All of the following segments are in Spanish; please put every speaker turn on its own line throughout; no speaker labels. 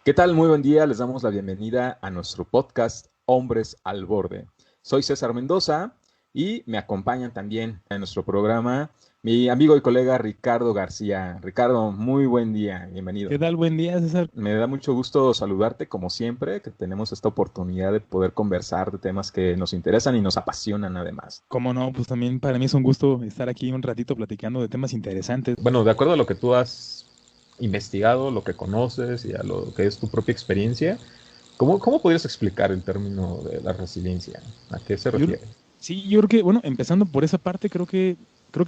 ¿Qué tal? Muy buen día. Les damos la bienvenida a nuestro podcast Hombres al Borde. Soy César Mendoza y me acompañan también en nuestro programa mi amigo y colega Ricardo García. Ricardo, muy buen día.
¿Qué
Bienvenido.
tal? Buen día, César.
Me da mucho gusto saludarte, como siempre, que tenemos esta oportunidad de poder conversar de temas que nos interesan y nos apasionan además.
Cómo no, pues también para mí es un gusto estar aquí un ratito platicando de temas interesantes.
Bueno, de acuerdo a lo que tú has investigado, lo que conoces y a lo que es tu propia experiencia, ¿cómo podrías explicar el término de la resiliencia? ¿A qué se
Yo,
refiere?
sí, yo creo que, bueno, empezando por esa parte, creo que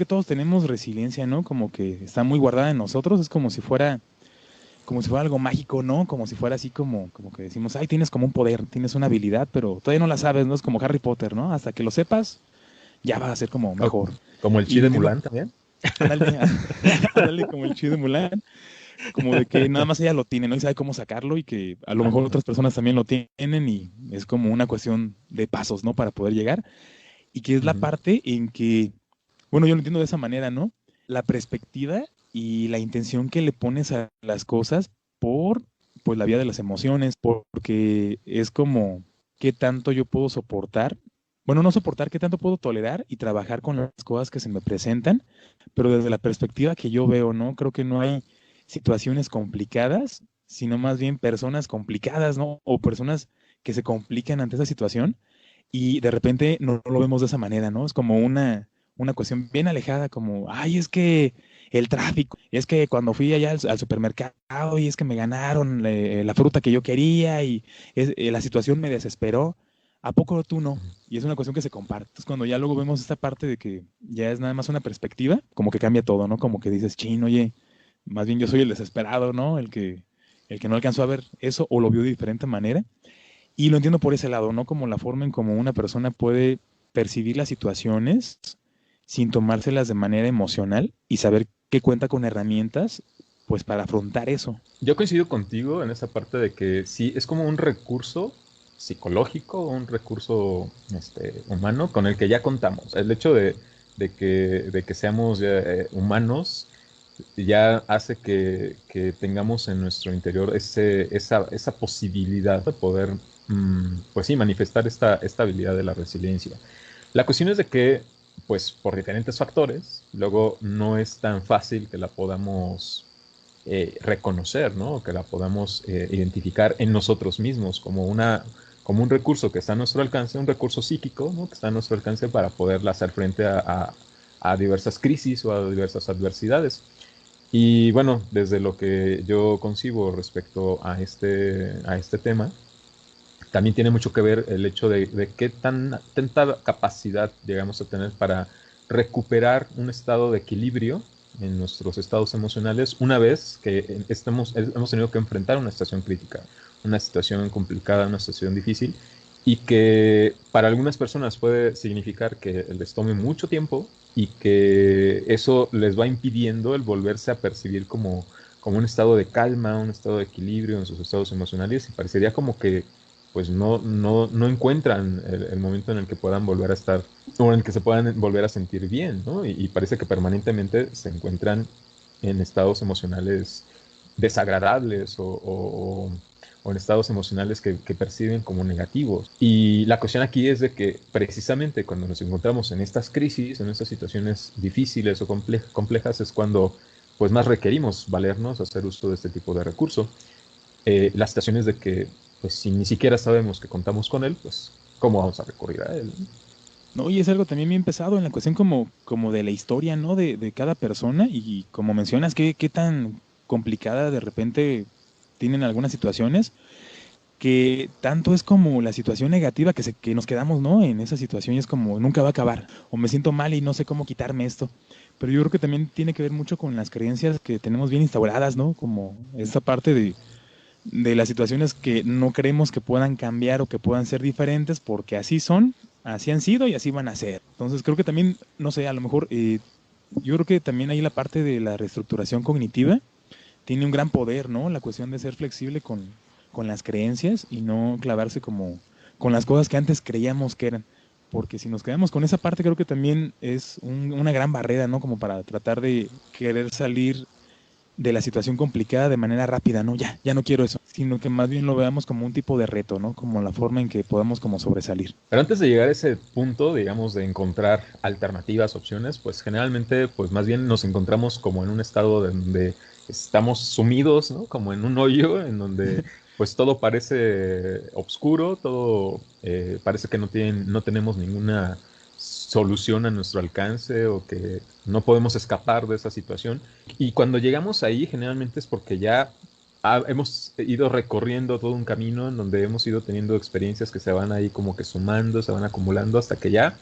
todos tenemos resiliencia, ¿no? Como que está muy guardada en nosotros, es como si fuera algo mágico, ¿no? Como si fuera así como que decimos, ay, tienes como un poder, tienes una habilidad, pero todavía no la sabes, ¿no? Es como Harry Potter, ¿no? Hasta que lo sepas, ya vas a ser como
O
mejor.
como el chi
Y lo
de
entiendo,
Mulan también.
ándale, ándale como el chido de Mulan. Como de que nada más ella lo tiene, ¿no? Y sabe cómo sacarlo y que a lo mejor
Ajá.
otras personas también lo tienen y es como una cuestión de pasos, ¿no? Para poder llegar. Y que es la
Ujú.
parte en que, bueno, yo lo entiendo de esa manera, ¿no? La perspectiva y la intención que le pones a las cosas por, pues, la vía de las emociones, porque es como, ¿qué tanto yo puedo soportar? Bueno, no soportar, ¿qué tanto puedo tolerar y trabajar con las cosas que se me presentan? Pero desde la perspectiva que yo veo, ¿no? Creo que no hay situaciones complicadas, sino más bien personas complicadas, ¿no? O personas que se complican ante esa situación y de repente no lo vemos de esa manera, ¿no? Es como una cuestión bien alejada, como, ay, es que el tráfico, y es que cuando fui allá al supermercado y es que me ganaron la fruta que yo quería y la situación me desesperó. ¿A poco tú no? Y es una cuestión que se comparte. Entonces, cuando ya luego vemos esta parte de que ya es nada más una perspectiva, como que cambia todo, ¿no? Como que dices, chin, oye, más bien yo soy el desesperado, ¿no? El que no alcanzó a ver eso o lo vio de diferente manera. Y lo entiendo por ese lado, ¿no? Como la forma en cómo una persona puede percibir las situaciones sin tomárselas de manera emocional y saber que cuenta con herramientas, pues para afrontar eso.
Yo coincido contigo en esa parte de que sí, es como un recurso psicológico, un recurso humano con el que ya contamos. El hecho de que seamos ya, humanos ya hace que tengamos en nuestro interior esa posibilidad de poder, pues sí, manifestar esta habilidad de la resiliencia. La cuestión es de que, pues por diferentes factores, luego no es tan fácil que la podamos reconocer, ¿no? Que la podamos identificar en nosotros mismos como un recurso que está a nuestro alcance, un recurso psíquico, ¿no? Que está a nuestro alcance para poderle hacer frente a diversas crisis o a diversas adversidades. Y bueno, desde lo que yo concibo respecto a este tema, también tiene mucho que ver el hecho de qué tanta capacidad llegamos a tener para recuperar un estado de equilibrio en nuestros estados emocionales una vez que hemos tenido que enfrentar una situación crítica, una situación complicada, una situación difícil, y que para algunas personas puede significar que les tome mucho tiempo y que eso les va impidiendo el volverse a percibir como un estado de calma, un estado de equilibrio en sus estados emocionales, y parecería como que pues no encuentran el momento en el que puedan volver a estar o en el que se puedan volver a sentir bien, ¿no? Y parece que permanentemente se encuentran en estados emocionales desagradables o en estados emocionales que perciben como negativos. Y la cuestión aquí es de que precisamente cuando nos encontramos en estas crisis, en estas situaciones difíciles o complejas, es cuando pues más requerimos valernos, hacer uso de este tipo de recurso. Las situaciones de que, pues si ni siquiera sabemos que contamos con él, pues ¿cómo vamos a recurrir a él?
¿No? Y es algo también bien pesado en la cuestión como de la historia, ¿no? De cada persona y como mencionas, qué tan complicada de repente tienen algunas situaciones que tanto es como la situación negativa que nos quedamos, ¿no? En esa situación y es como nunca va a acabar, o me siento mal y no sé cómo quitarme esto. Pero yo creo que también tiene que ver mucho con las creencias que tenemos bien instauradas, ¿no? Como esta parte de las situaciones que no creemos que puedan cambiar o que puedan ser diferentes porque así son, así han sido y así van a ser. Entonces creo que también, no sé, a lo mejor yo creo que también ahí la parte de la reestructuración cognitiva tiene un gran poder, ¿no? La cuestión de ser flexible con las creencias y no clavarse como con las cosas que antes creíamos que eran. Porque si nos quedamos con esa parte, creo que también es una gran barrera, ¿no? Como para tratar de querer salir de la situación complicada de manera rápida, ¿no? Ya no quiero eso, sino que más bien lo veamos como un tipo de reto, ¿no? Como la forma en que podamos como sobresalir.
Pero antes de llegar a ese punto, digamos, de encontrar alternativas, opciones, pues generalmente, pues más bien nos encontramos como en un estado donde estamos sumidos, ¿no? Como en un hoyo, en donde pues todo parece oscuro, todo parece que no tenemos ninguna solución a nuestro alcance o que no podemos escapar de esa situación. Y cuando llegamos ahí, generalmente es porque ya hemos ido recorriendo todo un camino en donde hemos ido teniendo experiencias que se van ahí como que sumando, se van acumulando hasta que ya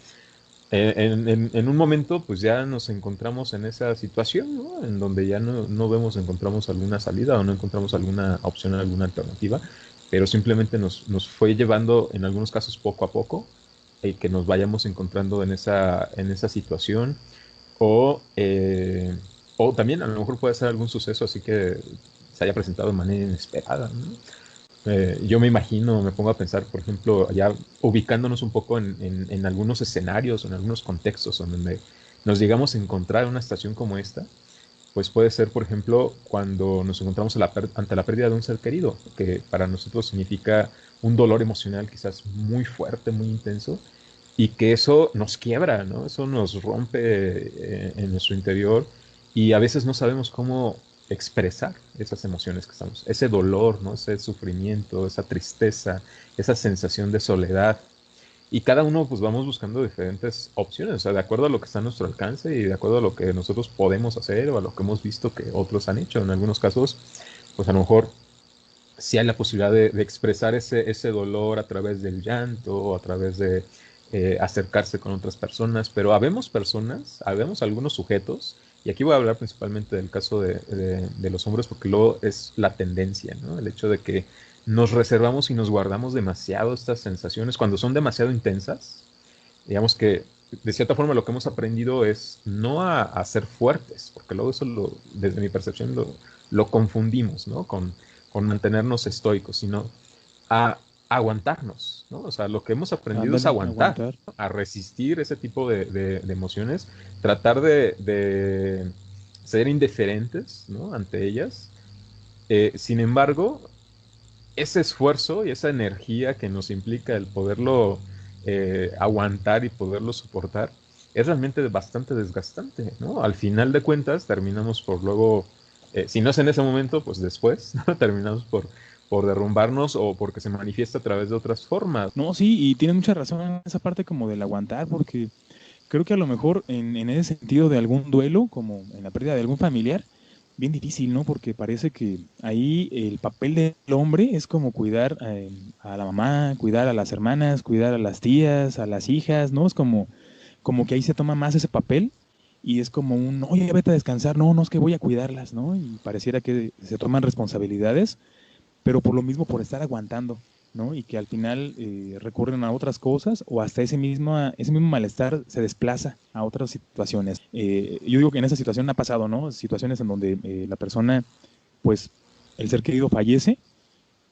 en un momento pues ya nos encontramos en esa situación, ¿no? En donde ya no vemos, encontramos alguna salida o no encontramos alguna opción, alguna alternativa, pero simplemente nos fue llevando en algunos casos poco a poco que nos vayamos encontrando en esa situación o también a lo mejor puede ser algún suceso así que se haya presentado de manera inesperada, ¿no? Yo me imagino, me pongo a pensar, por ejemplo, ya ubicándonos un poco en algunos escenarios, en algunos contextos en donde nos llegamos a encontrar en una situación como esta, pues puede ser, por ejemplo, cuando nos encontramos ante la pérdida de un ser querido, que para nosotros significa un dolor emocional quizás muy fuerte, muy intenso, y que eso nos quiebra, ¿no? Eso nos rompe en nuestro interior y a veces no sabemos cómo expresar esas emociones que estamos, ese dolor, ¿no? Ese sufrimiento, esa tristeza, esa sensación de soledad. Y cada uno pues vamos buscando diferentes opciones, o sea, de acuerdo a lo que está a nuestro alcance y de acuerdo a lo que nosotros podemos hacer o a lo que hemos visto que otros han hecho. En algunos casos, pues a lo mejor sí hay la posibilidad de expresar ese dolor a través del llanto o a través de acercarse con otras personas, pero habemos personas, habemos algunos sujetos, y aquí voy a hablar principalmente del caso de los hombres porque luego es la tendencia, ¿no? El hecho de que nos reservamos y nos guardamos demasiado estas sensaciones cuando son demasiado intensas. Digamos que de cierta forma lo que hemos aprendido es no a ser fuertes, porque luego eso desde mi percepción lo confundimos, ¿no? Con mantenernos estoicos, sino a aguantarnos, ¿no? O sea, lo que hemos aprendido es
Ándale,
aguantar,
aguantar.
¿no? A resistir ese tipo de emociones, tratar de ser indiferentes, ¿no? Ante ellas. Sin embargo, ese esfuerzo y esa energía que nos implica el poderlo aguantar y poderlo soportar es realmente bastante desgastante, ¿no? Al final de cuentas terminamos por luego, si no es en ese momento, pues después, ¿no? Terminamos por derrumbarnos o porque se manifiesta a través de otras formas.
No, sí, y tienes mucha razón en esa parte como del aguantar, porque creo que a lo mejor en ese sentido de algún duelo, como en la pérdida de algún familiar, bien difícil, ¿no? Porque parece que ahí el papel del hombre es como cuidar a la mamá, cuidar a las hermanas, cuidar a las tías, a las hijas, ¿no? Es como que ahí se toma más ese papel y es como un, oye, vete a descansar, no, no, es que voy a cuidarlas, ¿no? Y pareciera que se toman responsabilidades, pero por lo mismo, por estar aguantando, ¿no? Y que al final recurren a otras cosas o hasta ese mismo malestar se desplaza a otras situaciones. Yo digo que en esa situación ha pasado, ¿no? Situaciones en donde la persona, pues, el ser querido fallece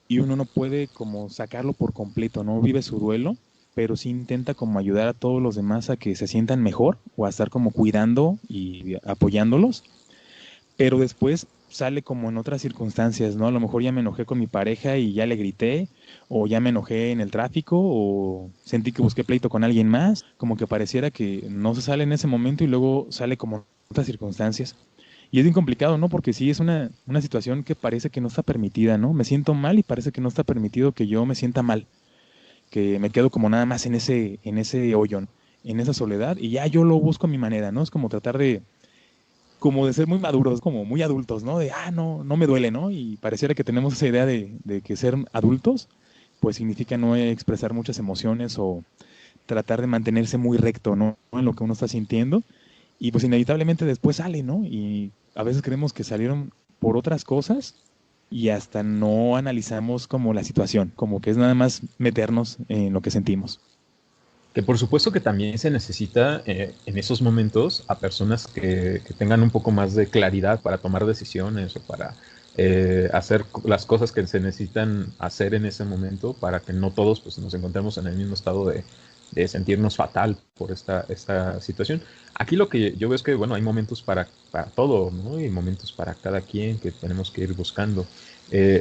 y uno no puede como sacarlo por completo, no vive su duelo, pero sí intenta como ayudar a todos los demás a que se sientan mejor o a estar como cuidando y apoyándolos, pero después sale como en otras circunstancias, ¿no? A lo mejor ya me enojé con mi pareja y ya le grité, o ya me enojé en el tráfico, o sentí que busqué pleito con alguien más, como que pareciera que no se sale en ese momento y luego sale como en otras circunstancias. Y es bien complicado, ¿no? Porque sí es una situación que parece que no está permitida, ¿no? Me siento mal y parece que no está permitido que yo me sienta mal, que me quedo como nada más en ese hoyo, ¿no? En esa soledad, y ya yo lo busco a mi manera, ¿no? Es como tratar de como de ser muy maduros, como muy adultos, ¿no? De, no, no me duele, ¿no? Y pareciera que tenemos esa idea de que ser adultos, pues significa no expresar muchas emociones o tratar de mantenerse muy recto, ¿no? En lo que uno está sintiendo. Y pues inevitablemente después sale, ¿no? Y a veces creemos que salieron por otras cosas y hasta no analizamos como la situación, como que es nada más meternos en lo que sentimos.
Que por supuesto que también se necesita en esos momentos a personas que tengan un poco más de claridad para tomar decisiones o para hacer las cosas que se necesitan hacer en ese momento para que no todos pues, nos encontremos en el mismo estado de sentirnos fatal por esta situación. Aquí lo que yo veo es que, bueno, hay momentos para todo, ¿no? Y momentos para cada quien que tenemos que ir buscando.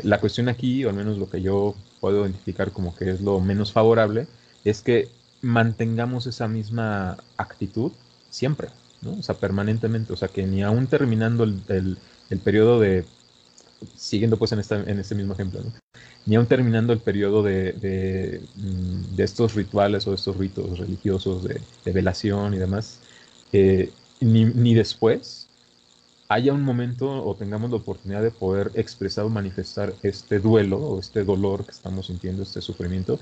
La cuestión aquí, o al menos lo que yo puedo identificar como que es lo menos favorable, es que mantengamos esa misma actitud siempre, ¿no? O sea, permanentemente, o sea, que ni aún terminando el periodo de, siguiendo pues en este mismo ejemplo, ¿no? Ni aún terminando el periodo de estos rituales o estos ritos religiosos de velación y demás, ni después haya un momento o tengamos la oportunidad de poder expresar o manifestar este duelo o este dolor que estamos sintiendo, este sufrimiento,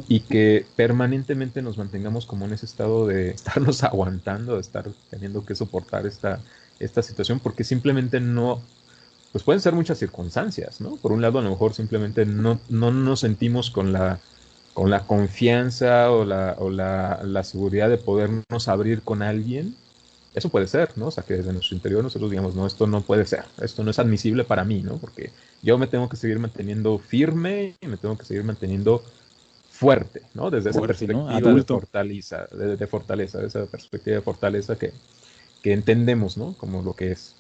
y que permanentemente nos mantengamos como en ese estado de estarnos aguantando, de estar teniendo que soportar esta situación, porque simplemente no, pues pueden ser muchas circunstancias, ¿no? Por un lado, a lo mejor simplemente no nos sentimos con la confianza o la seguridad de podernos abrir con alguien. Eso puede ser, ¿no? O sea, que desde nuestro interior nosotros digamos, no, esto no puede ser, esto no es admisible para mí, ¿no? Porque yo me tengo que seguir manteniendo firme y me tengo que seguir manteniendo fuerte, ¿no? Desde esa
Fuerte, ¿no?
perspectiva
Adulto.
de fortaleza, de esa perspectiva de fortaleza que entendemos, ¿no? Como lo que es.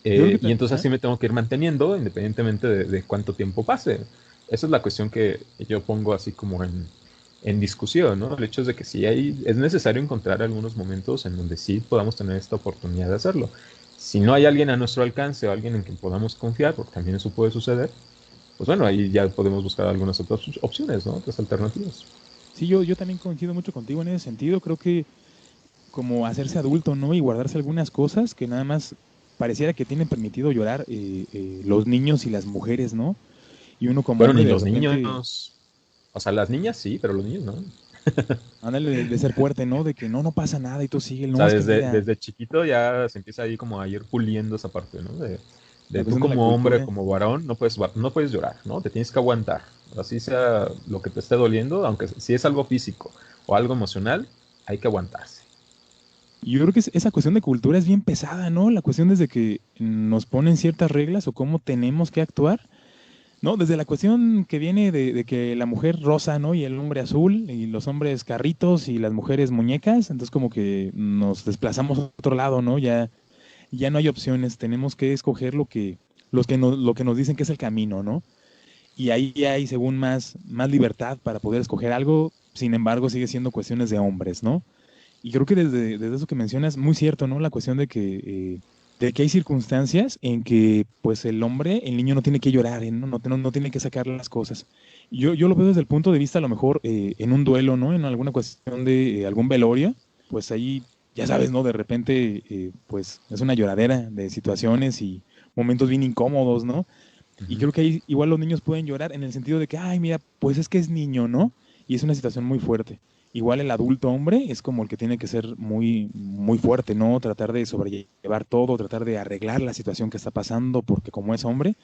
Yo creo que
Y entonces
ajá.
así me tengo que ir manteniendo independientemente de cuánto tiempo pase. Esa es la cuestión que yo pongo así como en discusión, ¿no? El hecho es de que sí es necesario encontrar algunos momentos en donde sí podamos tener esta oportunidad de hacerlo. Si no hay alguien a nuestro alcance o alguien en quien podamos confiar, porque también eso puede suceder, pues bueno, ahí ya podemos buscar algunas otras opciones, ¿no? Otras alternativas.
Sí, yo también coincido mucho contigo en ese sentido. Creo que como hacerse adulto, ¿no? Y guardarse algunas cosas que nada más pareciera que tienen permitido llorar los niños y las mujeres, ¿no? Y uno como
Bueno,
hombre
ni
de
los
repente,
niños, o sea, las niñas sí, pero los niños no.
ándale de ser fuerte, ¿no? De que no pasa nada y tú sigue,
O
no,
sea,
es que mira,
desde chiquito ya se empieza ahí como a ir puliendo esa parte, ¿no?
la
De tú
cuestión de la
como hombre,
cultura.
como varón, no puedes llorar, ¿no? Te tienes que aguantar. Así sea lo que te esté doliendo, aunque si es algo físico o algo emocional, hay que aguantarse.
Y yo creo que esa cuestión de cultura es bien pesada, ¿no? La cuestión desde que nos ponen ciertas reglas o cómo tenemos que actuar. No, desde la cuestión que viene de que la mujer rosa, ¿no? Y el hombre azul, y los hombres carritos y las mujeres muñecas, entonces como que nos desplazamos a otro lado, ¿no? Ya no hay opciones, tenemos que escoger lo que nos dicen que es el camino, ¿no? Y ahí ya hay, según más libertad para poder escoger algo, sin embargo, sigue siendo cuestiones de hombres, ¿no? Y creo que desde eso que mencionas, muy cierto, ¿no? La cuestión de que hay circunstancias en que, pues, el hombre, el niño no tiene que llorar, ¿no? No tiene que sacar las cosas. Yo lo veo desde el punto de vista, a lo mejor, en un duelo, ¿no? En alguna cuestión de algún velorio, pues ahí, ya sabes, ¿no? De repente, pues, es una lloradera de situaciones y momentos bien incómodos, ¿no? Y
Ujú.
creo que ahí igual los niños pueden llorar en el sentido de que, ay, mira, pues es que es niño, ¿no? Y es una situación muy fuerte. Igual el adulto hombre es como el que tiene que ser muy, muy fuerte, ¿no? Tratar de sobrellevar todo, tratar de arreglar la situación que está pasando, porque como es hombre,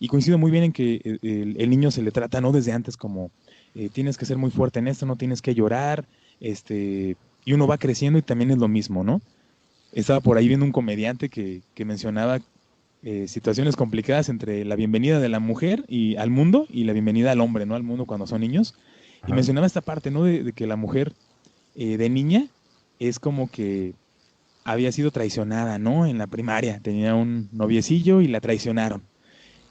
y coincido muy bien en que el niño se le trata, ¿no? Desde antes como, tienes que ser muy fuerte en esto, no tienes que llorar, y uno va creciendo y también es lo mismo, ¿no? Estaba por ahí viendo un comediante que mencionaba situaciones complicadas entre la bienvenida de la mujer y al mundo y la bienvenida al hombre, ¿no? Al mundo cuando son niños. Y
Ajá.
mencionaba esta parte, ¿no? De que la mujer de niña es como que había sido traicionada, ¿no? En la primaria tenía un noviecillo y la traicionaron.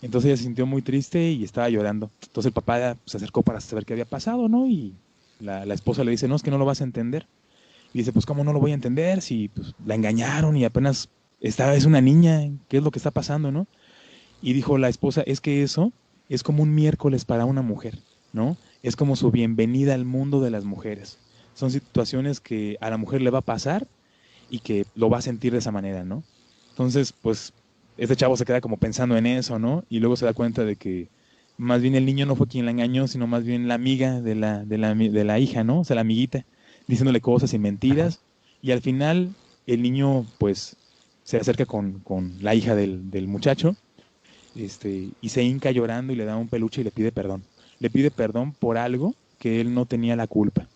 Entonces ella se sintió muy triste y estaba llorando. Entonces el papá se acercó para saber qué había pasado, ¿no? Y la esposa le dice, no, es que no lo vas a entender. Y dice, pues, ¿cómo no lo voy a entender si pues, la engañaron y apenas es una niña? ¿Qué es lo que está pasando, no? Y dijo la esposa, es que eso es como un miércoles para una mujer, ¿no? Es como su bienvenida al mundo de las mujeres. Son situaciones que a la mujer le va a pasar y que lo va a sentir de esa manera, ¿no? Entonces, pues, este chavo se queda como pensando en eso, ¿no? Y luego se da cuenta de que más bien el niño no fue quien la engañó, sino más bien la amiga de la hija, ¿no? O sea, la amiguita, diciéndole cosas y
Ajá.
mentiras. Y al final, el niño, pues, se acerca con la hija del muchacho y se hinca llorando y le da un peluche y le pide perdón. Le pide perdón por algo que él no tenía la culpa.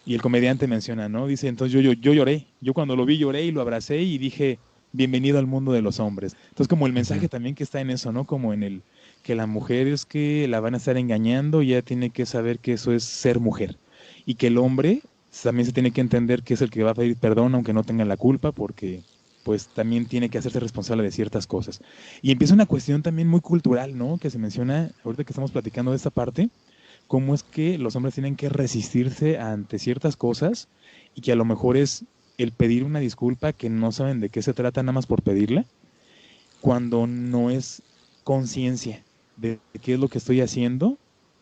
Y el comediante menciona, ¿no? Dice, entonces yo lloré. Yo cuando lo vi lloré y lo abracé y dije, bienvenido al mundo de los hombres. Entonces como el mensaje
Ujú.
también que está en eso, ¿no? Como en el que la mujer es que la van a estar engañando y ella tiene que saber que eso es ser mujer. Y que el hombre también se tiene que entender que es el que va a pedir perdón aunque no tenga la culpa, porque pues también tiene que hacerse responsable de ciertas cosas. Y empieza una cuestión también muy cultural, ¿no? Que se menciona ahorita que estamos platicando de esta parte, cómo es que los hombres tienen que resistirse ante ciertas cosas y que a lo mejor es el pedir una disculpa que no saben de qué se trata nada más por pedirla, cuando no es conciencia de qué es lo que estoy haciendo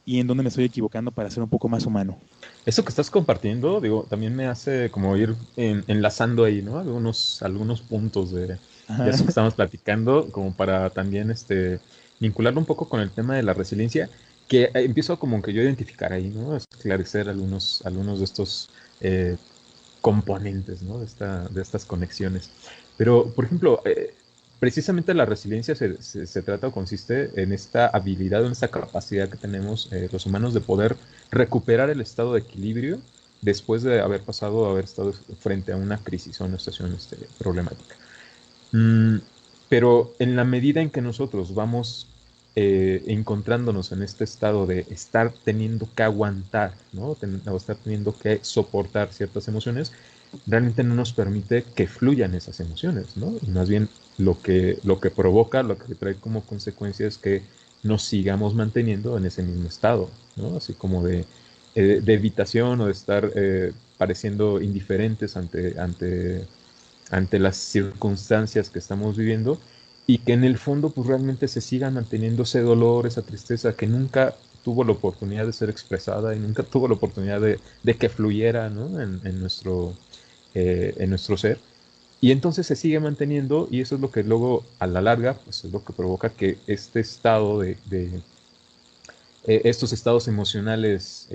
y en dónde me estoy equivocando para ser un poco más humano.
Eso que estás compartiendo, digo, también me hace como ir enlazando ahí, ¿no? Algunos puntos de
Ajá.
eso que estamos platicando, como para también vincularlo un poco con el tema de la resiliencia, que empiezo como que yo a identificar ahí, ¿no? Esclarecer algunos de estos eh, componentes, ¿no? De estas conexiones. Pero, por ejemplo, precisamente la resiliencia se trata o consiste en esta habilidad, en esta capacidad que tenemos los humanos de poder recuperar el estado de equilibrio después de haber estado frente a una crisis o una situación problemática. Mm, pero en la medida en que nosotros vamos encontrándonos en este estado de estar teniendo que aguantar, ¿no? O estar teniendo que soportar ciertas emociones, realmente no nos permite que fluyan esas emociones, ¿no? Y más bien lo que provoca, lo que trae como consecuencia es que nos sigamos manteniendo en ese mismo estado, ¿no? Así como de evitación o de estar pareciendo indiferentes ante las circunstancias que estamos viviendo y que en el fondo pues realmente se siga manteniendo ese dolor, esa tristeza que nunca tuvo la oportunidad de ser expresada y nunca tuvo la oportunidad de que fluyera, ¿no? En nuestro ser. Y entonces se sigue manteniendo y eso es lo que luego a la larga pues es lo que provoca que este estado estos estados emocionales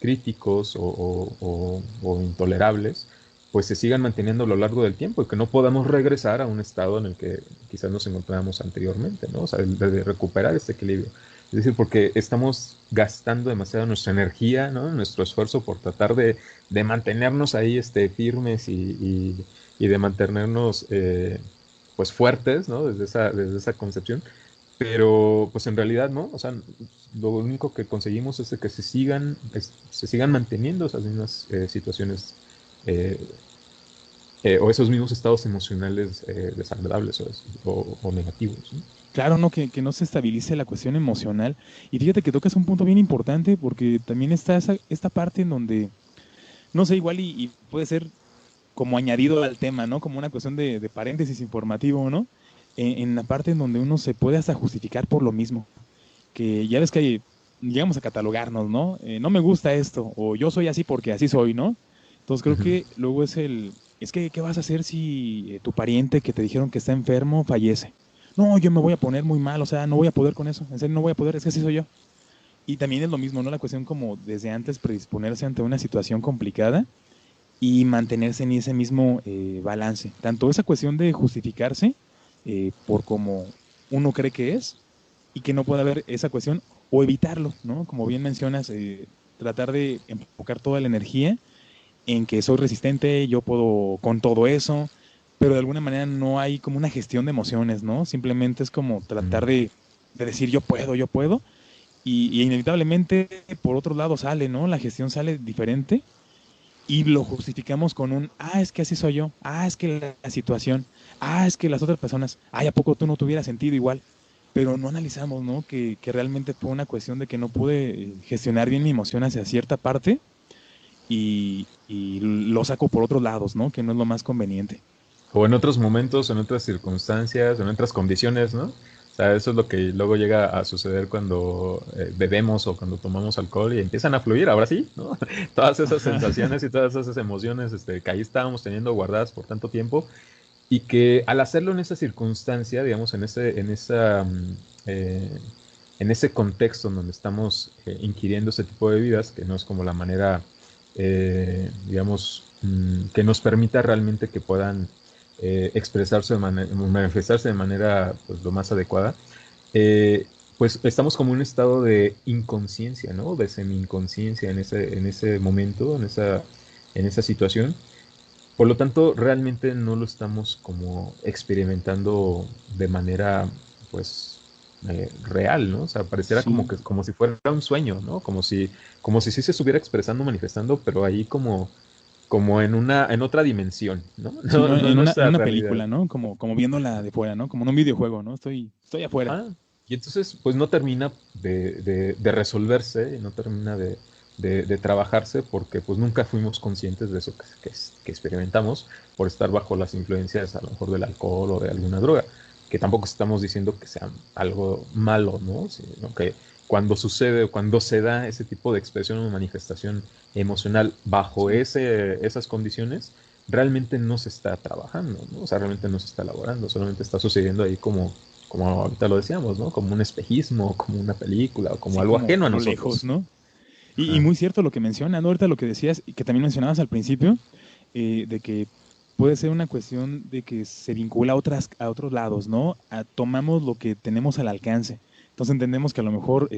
críticos o intolerables, pues se sigan manteniendo a lo largo del tiempo y que no podamos regresar a un estado en el que quizás nos encontrábamos anteriormente, ¿no? O sea, de recuperar este equilibrio. Es decir, porque estamos gastando demasiado nuestra energía, ¿no? Nuestro esfuerzo por tratar de mantenernos ahí firmes y de mantenernos pues fuertes, ¿no? Desde esa concepción, pero pues en realidad no, o sea, lo único que conseguimos es de que se sigan manteniendo esas mismas situaciones eh, o esos mismos estados emocionales desagradables o negativos, ¿no?
Claro, ¿no? Que no se estabilice la cuestión emocional. Y fíjate que tocas un punto bien importante porque también está esta parte en donde, no sé, igual y puede ser como añadido al tema, ¿no? Como una cuestión de paréntesis informativo, ¿no? En la parte en donde uno se puede hasta justificar por lo mismo. Que ya ves que llegamos a catalogarnos, ¿no? No me gusta esto, o yo soy así porque así soy, ¿no? Entonces creo
Ujú.
que luego es que, ¿qué vas a hacer si tu pariente que te dijeron que está enfermo fallece? No, yo me voy a poner muy mal, o sea, no voy a poder con eso, en serio no voy a poder, es que así soy yo. Y también es lo mismo, ¿no? La cuestión como desde antes predisponerse ante una situación complicada y mantenerse en ese mismo balance. Tanto esa cuestión de justificarse por como uno cree que es y que no pueda haber esa cuestión o evitarlo, ¿no? Como bien mencionas, tratar de enfocar toda la energía en que soy resistente, yo puedo con todo eso, pero de alguna manera no hay como una gestión de emociones, ¿no? Simplemente es como tratar
Mm.
de decir yo puedo, y inevitablemente por otro lado sale, ¿no? La gestión sale diferente y lo justificamos con es que así soy yo, es que la situación, es que las otras personas, ¿a poco tú no te hubieras sentido igual? Pero no analizamos, ¿no? Que realmente fue una cuestión de que no pude gestionar bien mi emoción hacia cierta parte y lo saco por otros lados, ¿no? Que no es lo más conveniente.
O en otros momentos, en otras circunstancias, en otras condiciones, ¿no? O sea, eso es lo que luego llega a suceder cuando bebemos o cuando tomamos alcohol y empiezan a fluir, ahora sí, ¿no? Todas esas
Ajá.
sensaciones y todas esas emociones que ahí estábamos teniendo guardadas por tanto tiempo y que al hacerlo en esa circunstancia, digamos, eh, en ese contexto en donde estamos inquiriendo ese tipo de bebidas, que no es como la manera, digamos, que nos permita realmente que puedan expresarse, manifestarse de manera pues, lo más adecuada, eh, pues estamos como en un estado de inconsciencia, ¿no? De semi-inconsciencia en ese momento, en esa situación. Por lo tanto, realmente no lo estamos como experimentando de manera, pues, real, ¿no? O sea, pareciera como
Sí,
que, como si fuera un sueño, ¿no? Como si sí se estuviera expresando, manifestando, pero ahí como en otra dimensión, ¿no?
sí, ¿no?
No en
En
nuestra
una
realidad.
película, ¿no? Como viéndola de fuera, ¿no? Como en un videojuego, ¿no? Estoy afuera.
Ajá. Y entonces, pues no termina de resolverse y no termina de trabajarse porque pues nunca fuimos conscientes de eso que experimentamos por estar bajo las influencias a lo mejor del alcohol o de alguna droga, que tampoco estamos diciendo que sea algo malo, ¿no? Sino que cuando sucede o cuando se da ese tipo de expresión o manifestación emocional bajo
Sí.
esas condiciones, realmente no se está trabajando, ¿no? O sea, realmente no se está elaborando, solamente está sucediendo ahí como ahorita lo decíamos, ¿no? Como un espejismo, como una película, o como
Sí,
algo
como
ajeno a
a lo lejos,
nosotros.
¿no? Y
Ajá.
muy cierto lo que mencionas, ¿no? Ahorita lo que decías y que también mencionabas al principio, de que puede ser una cuestión de que se vincula a otros lados, ¿no? Tomamos lo que tenemos al alcance. Entonces entendemos que a lo mejor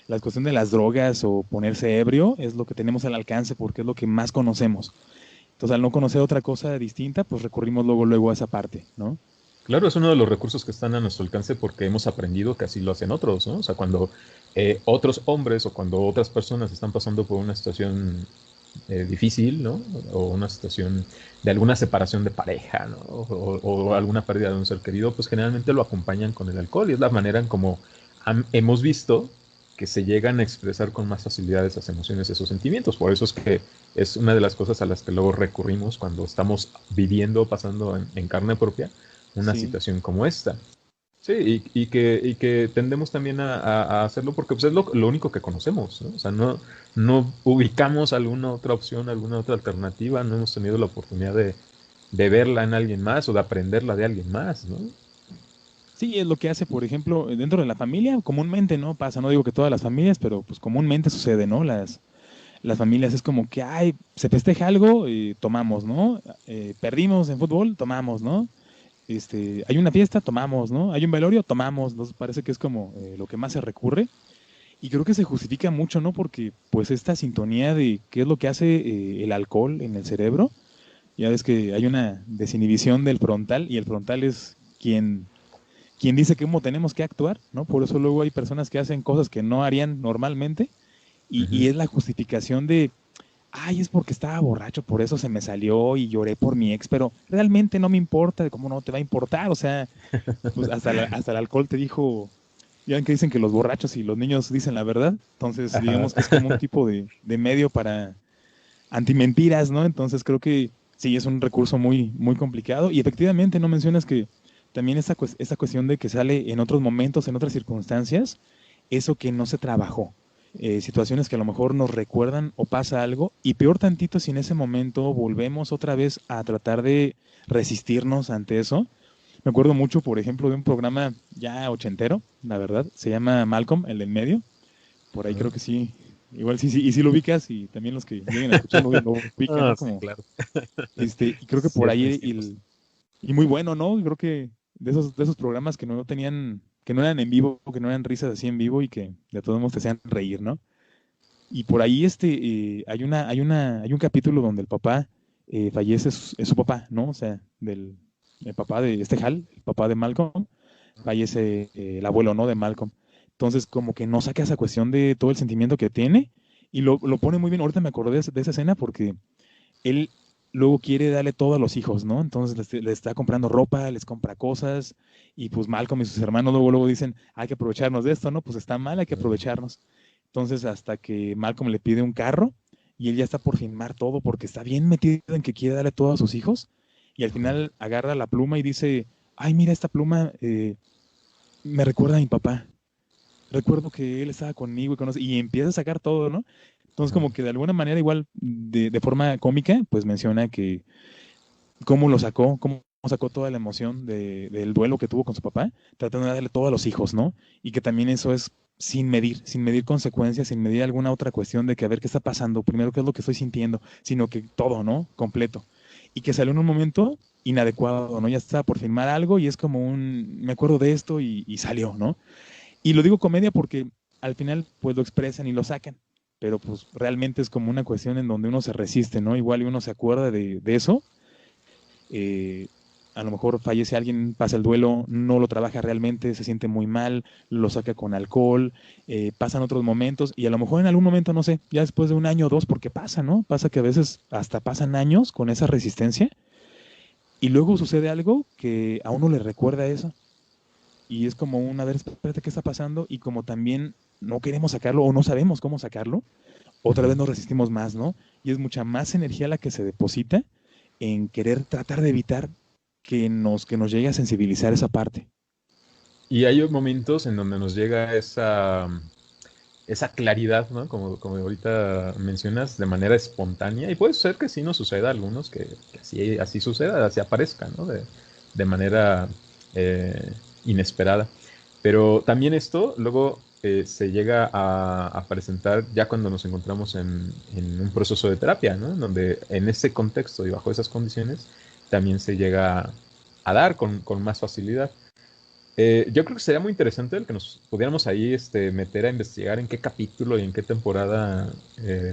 la cuestión de las drogas o ponerse ebrio es lo que tenemos al alcance porque es lo que más conocemos. Entonces al no conocer otra cosa distinta, pues recurrimos luego a esa parte, ¿no?
Claro, es uno de los recursos que están a nuestro alcance porque hemos aprendido que así lo hacen otros, ¿no? O sea, cuando otros hombres o cuando otras personas están pasando por una situación difícil, ¿no? O una situación de alguna separación de pareja, ¿no? O alguna pérdida de un ser querido, pues generalmente lo acompañan con el alcohol y es la manera en como hemos visto que se llegan a expresar con más facilidad esas emociones, esos sentimientos. Por eso es que es una de las cosas a las que luego recurrimos cuando estamos viviendo, pasando en carne propia una
Sí.
situación como esta. Sí, y que tendemos también a hacerlo porque pues, es lo único que conocemos, ¿no? O sea, no ubicamos alguna otra opción, alguna otra alternativa, no hemos tenido la oportunidad de verla en alguien más o de aprenderla de alguien más, ¿no?
Sí, es lo que hace, por ejemplo, dentro de la familia, comúnmente, ¿no? Pasa, no digo que todas las familias, pero pues comúnmente sucede, ¿no? Las familias es como que, ay, se festeja algo, tomamos, ¿no? Perdimos en fútbol, tomamos, ¿no? Hay una fiesta, tomamos, ¿no? Hay un velorio, tomamos, nos parece que es como lo que más se recurre. Y creo que se justifica mucho, ¿no? Porque pues esta sintonía de qué es lo que hace el alcohol en el cerebro, ya ves que hay una desinhibición del frontal y el frontal es quien dice cómo tenemos que actuar, ¿no? Por eso luego hay personas que hacen cosas que no harían normalmente y
Ujú.
es la justificación de, ay, es porque estaba borracho, por eso se me salió y lloré por mi ex, pero realmente no me importa, ¿cómo no te va a importar? O sea, pues hasta el alcohol te dijo, ya ven que dicen que los borrachos y los niños dicen la verdad, entonces
Ajá.
digamos que es como un tipo de medio para antimentiras, ¿no? Entonces creo que sí, es un recurso muy complicado y efectivamente no mencionas que también esta cuestión de que sale en otros momentos, en otras circunstancias, eso que no se trabajó. Situaciones que a lo mejor nos recuerdan o pasa algo y peor tantito si en ese momento volvemos otra vez a tratar de resistirnos ante eso. Me acuerdo mucho, por ejemplo, de un programa ya ochentero, la verdad, se llama Malcolm, el del medio, por ahí creo que sí. Igual sí, sí, y sí lo ubicas y también los que lleguen a escuchar lo ubican,
Ah,
¿no?
sí,
Como,
claro.
y creo que por
Sí,
ahí
mis tiempos.
y muy bueno, ¿no? Creo que de esos programas que no tenían, que no eran en vivo, que no eran risas así en vivo y que de todos modos te hacían reír, ¿no? Y por ahí hay un capítulo donde el papá fallece, es su papá, ¿no? O sea, el papá de Hal, el papá de Malcolm, fallece el abuelo, ¿no? De Malcolm. Entonces, como que no saca esa cuestión de todo el sentimiento que tiene y lo pone muy bien. Ahorita me acordé de esa escena porque él luego quiere darle todo a los hijos, ¿no? Entonces les está comprando ropa, les compra cosas y pues Malcolm y sus hermanos luego dicen, hay que aprovecharnos de esto, ¿no? Pues está mal, hay que aprovecharnos. Entonces hasta que Malcolm le pide un carro y él ya está por firmar todo porque está bien metido en que quiere darle todo a sus hijos y al
Ajá.
final agarra la pluma y dice, ay, mira esta pluma, me recuerda a mi papá. Recuerdo que él estaba conmigo y empieza a sacar todo, ¿no? Entonces,
Ajá.
como que de alguna manera, igual de forma cómica, pues menciona que cómo lo sacó, cómo sacó toda la emoción del duelo que tuvo con su papá, tratando de darle todo a los hijos, ¿no? Y que también eso es sin medir consecuencias, sin medir alguna otra cuestión de que a ver qué está pasando, primero qué es lo que estoy sintiendo, sino que todo, ¿no? Completo. Y que salió en un momento inadecuado, ¿no? Ya estaba por filmar algo y es como me acuerdo de esto y salió, ¿no? Y lo digo comedia porque al final pues lo expresan y lo sacan, pero pues realmente es como una cuestión en donde uno se resiste, ¿no? Igual y uno se acuerda de eso, a lo mejor fallece alguien, pasa el duelo, no lo trabaja realmente, se siente muy mal, lo saca con alcohol, pasan otros momentos y a lo mejor en algún momento, no sé, ya después de un año o dos, porque pasa, ¿no? Pasa que a veces hasta pasan años con esa resistencia y luego sucede algo que a uno le recuerda eso y es como a ver, espérate, ¿qué está pasando? Y como también no queremos sacarlo o no sabemos cómo sacarlo, otra vez
Ujú.
nos resistimos más, ¿no? Y es mucha más energía la que se deposita en querer tratar de evitar que nos llegue a sensibilizar esa parte.
Y hay momentos en donde nos llega esa claridad, ¿no? Como ahorita mencionas, de manera espontánea. Y puede ser que sí nos suceda a algunos, que así suceda, así aparezca, ¿no? De manera inesperada. Pero también esto luego se llega a presentar ya cuando nos encontramos en un proceso de terapia, ¿no? Donde en ese contexto y bajo esas condiciones también se llega a dar con más facilidad. Yo creo que sería muy interesante el que nos pudiéramos ahí meter a investigar en qué capítulo y en qué temporada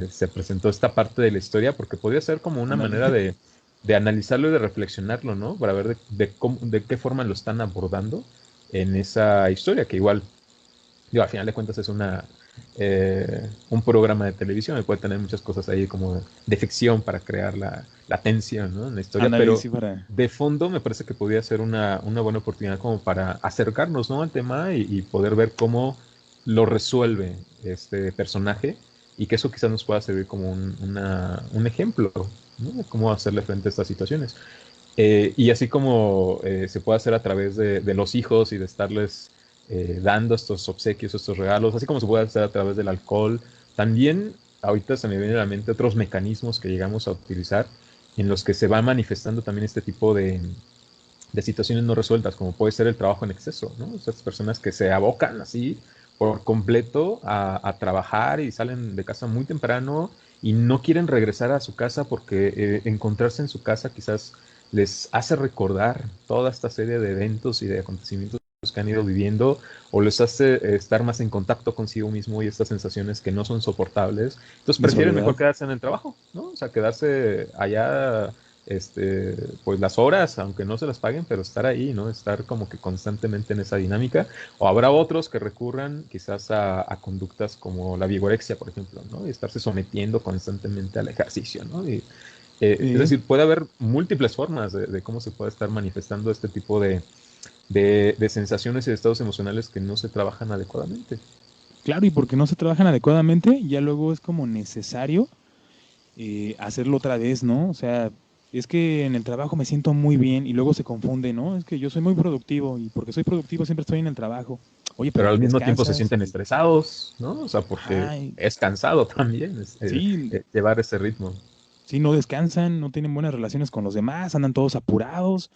se presentó esta parte de la historia, porque podría ser como una
Ándale.
manera de analizarlo y de reflexionarlo, ¿no? Para ver de qué forma lo están abordando en esa historia, que igual digo, al final de cuentas es un programa de televisión y puede tener muchas cosas ahí como de ficción para crear la tensión, ¿no? En la historia,
Ándale,
pero
sí, para...
de fondo me parece que podría ser una buena oportunidad como para acercarnos, ¿no? Al tema y poder ver cómo lo resuelve este personaje y que eso quizás nos pueda servir como un ejemplo, ¿no? De cómo hacerle frente a estas situaciones. Y así como se puede hacer a través de los hijos y de estarles dando estos obsequios, estos regalos, así como se puede hacer a través del alcohol, también ahorita se me viene a la mente otros mecanismos que llegamos a utilizar en los que se va manifestando también este tipo de situaciones no resueltas, como puede ser el trabajo en exceso, ¿no? Esas personas que se abocan así por completo a trabajar y salen de casa muy temprano y no quieren regresar a su casa porque encontrarse en su casa quizás les hace recordar toda esta serie de eventos y de acontecimientos que han ido viviendo o les hace estar más en contacto consigo mismo y estas sensaciones que no son soportables. Entonces
de
prefieren
soledad.
mejor quedarse en el trabajo, ¿no? O sea, quedarse allá pues las horas, aunque no se las paguen, pero estar ahí, ¿no? Estar como que constantemente en esa dinámica. O habrá otros que recurran quizás a conductas como la vigorexia, por ejemplo, ¿no? Y estarse sometiendo constantemente al ejercicio, ¿no? Es
Sí.
decir, puede haber múltiples formas de cómo se puede estar manifestando este tipo de sensaciones y de estados emocionales que no se trabajan adecuadamente.
Claro, y porque no se trabajan adecuadamente, ya luego es como necesario hacerlo otra vez, ¿no? O sea, es que en el trabajo me siento muy bien y luego se confunde, ¿no? Es que yo soy muy productivo y porque soy productivo siempre estoy en el trabajo. Oye,
Pero
pero
al
ni
mismo tiempo se
descansas
sienten
y,
estresados, ¿no? O sea, porque
ajá,
es cansado también
sí,
llevar ese ritmo.
sí, no descansan, no tienen buenas relaciones con los demás, andan todos apurados,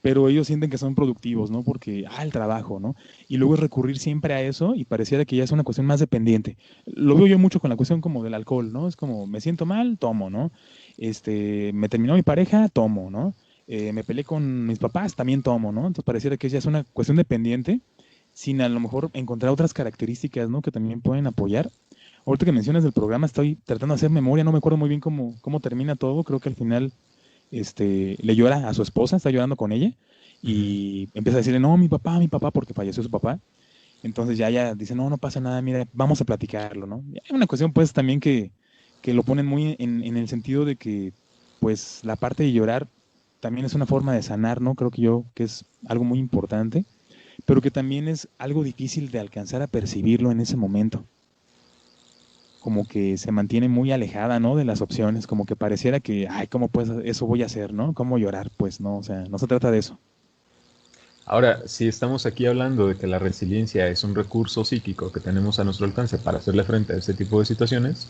pero ellos sienten que son productivos, ¿no? Porque, el trabajo, ¿no? Y luego es recurrir siempre a eso y pareciera que ya es una cuestión más dependiente. Lo veo yo mucho con la cuestión como del alcohol, ¿no? Es como, me siento mal, tomo, ¿no? Me terminó mi pareja, tomo, ¿no? Me peleé con mis papás, también tomo, ¿no? Entonces pareciera que ya es una cuestión dependiente, sin a lo mejor encontrar otras características, ¿no? Que también pueden apoyar. Ahorita que mencionas del programa, estoy tratando de hacer memoria, no me acuerdo muy bien cómo termina todo. Creo que al final le llora a su esposa, está llorando con ella
Ujú.
y empieza a decirle, no, mi papá, porque falleció su papá. Entonces ya dice, no, no pasa nada, mira, vamos a platicarlo, ¿no? Y hay una cuestión pues también que lo ponen muy en el sentido de que pues la parte de llorar también es una forma de sanar, ¿no? Creo que yo que es algo muy importante, pero que también es algo difícil de alcanzar a percibirlo en ese momento, como que se mantiene muy alejada, ¿no? De las opciones, como que pareciera que, ¿cómo pues eso voy a hacer, ¿no? ¿Cómo llorar? Pues no, o sea, no se trata de eso.
Ahora, si estamos aquí hablando de que la resiliencia es un recurso psíquico que tenemos a nuestro alcance para hacerle frente a este tipo de situaciones,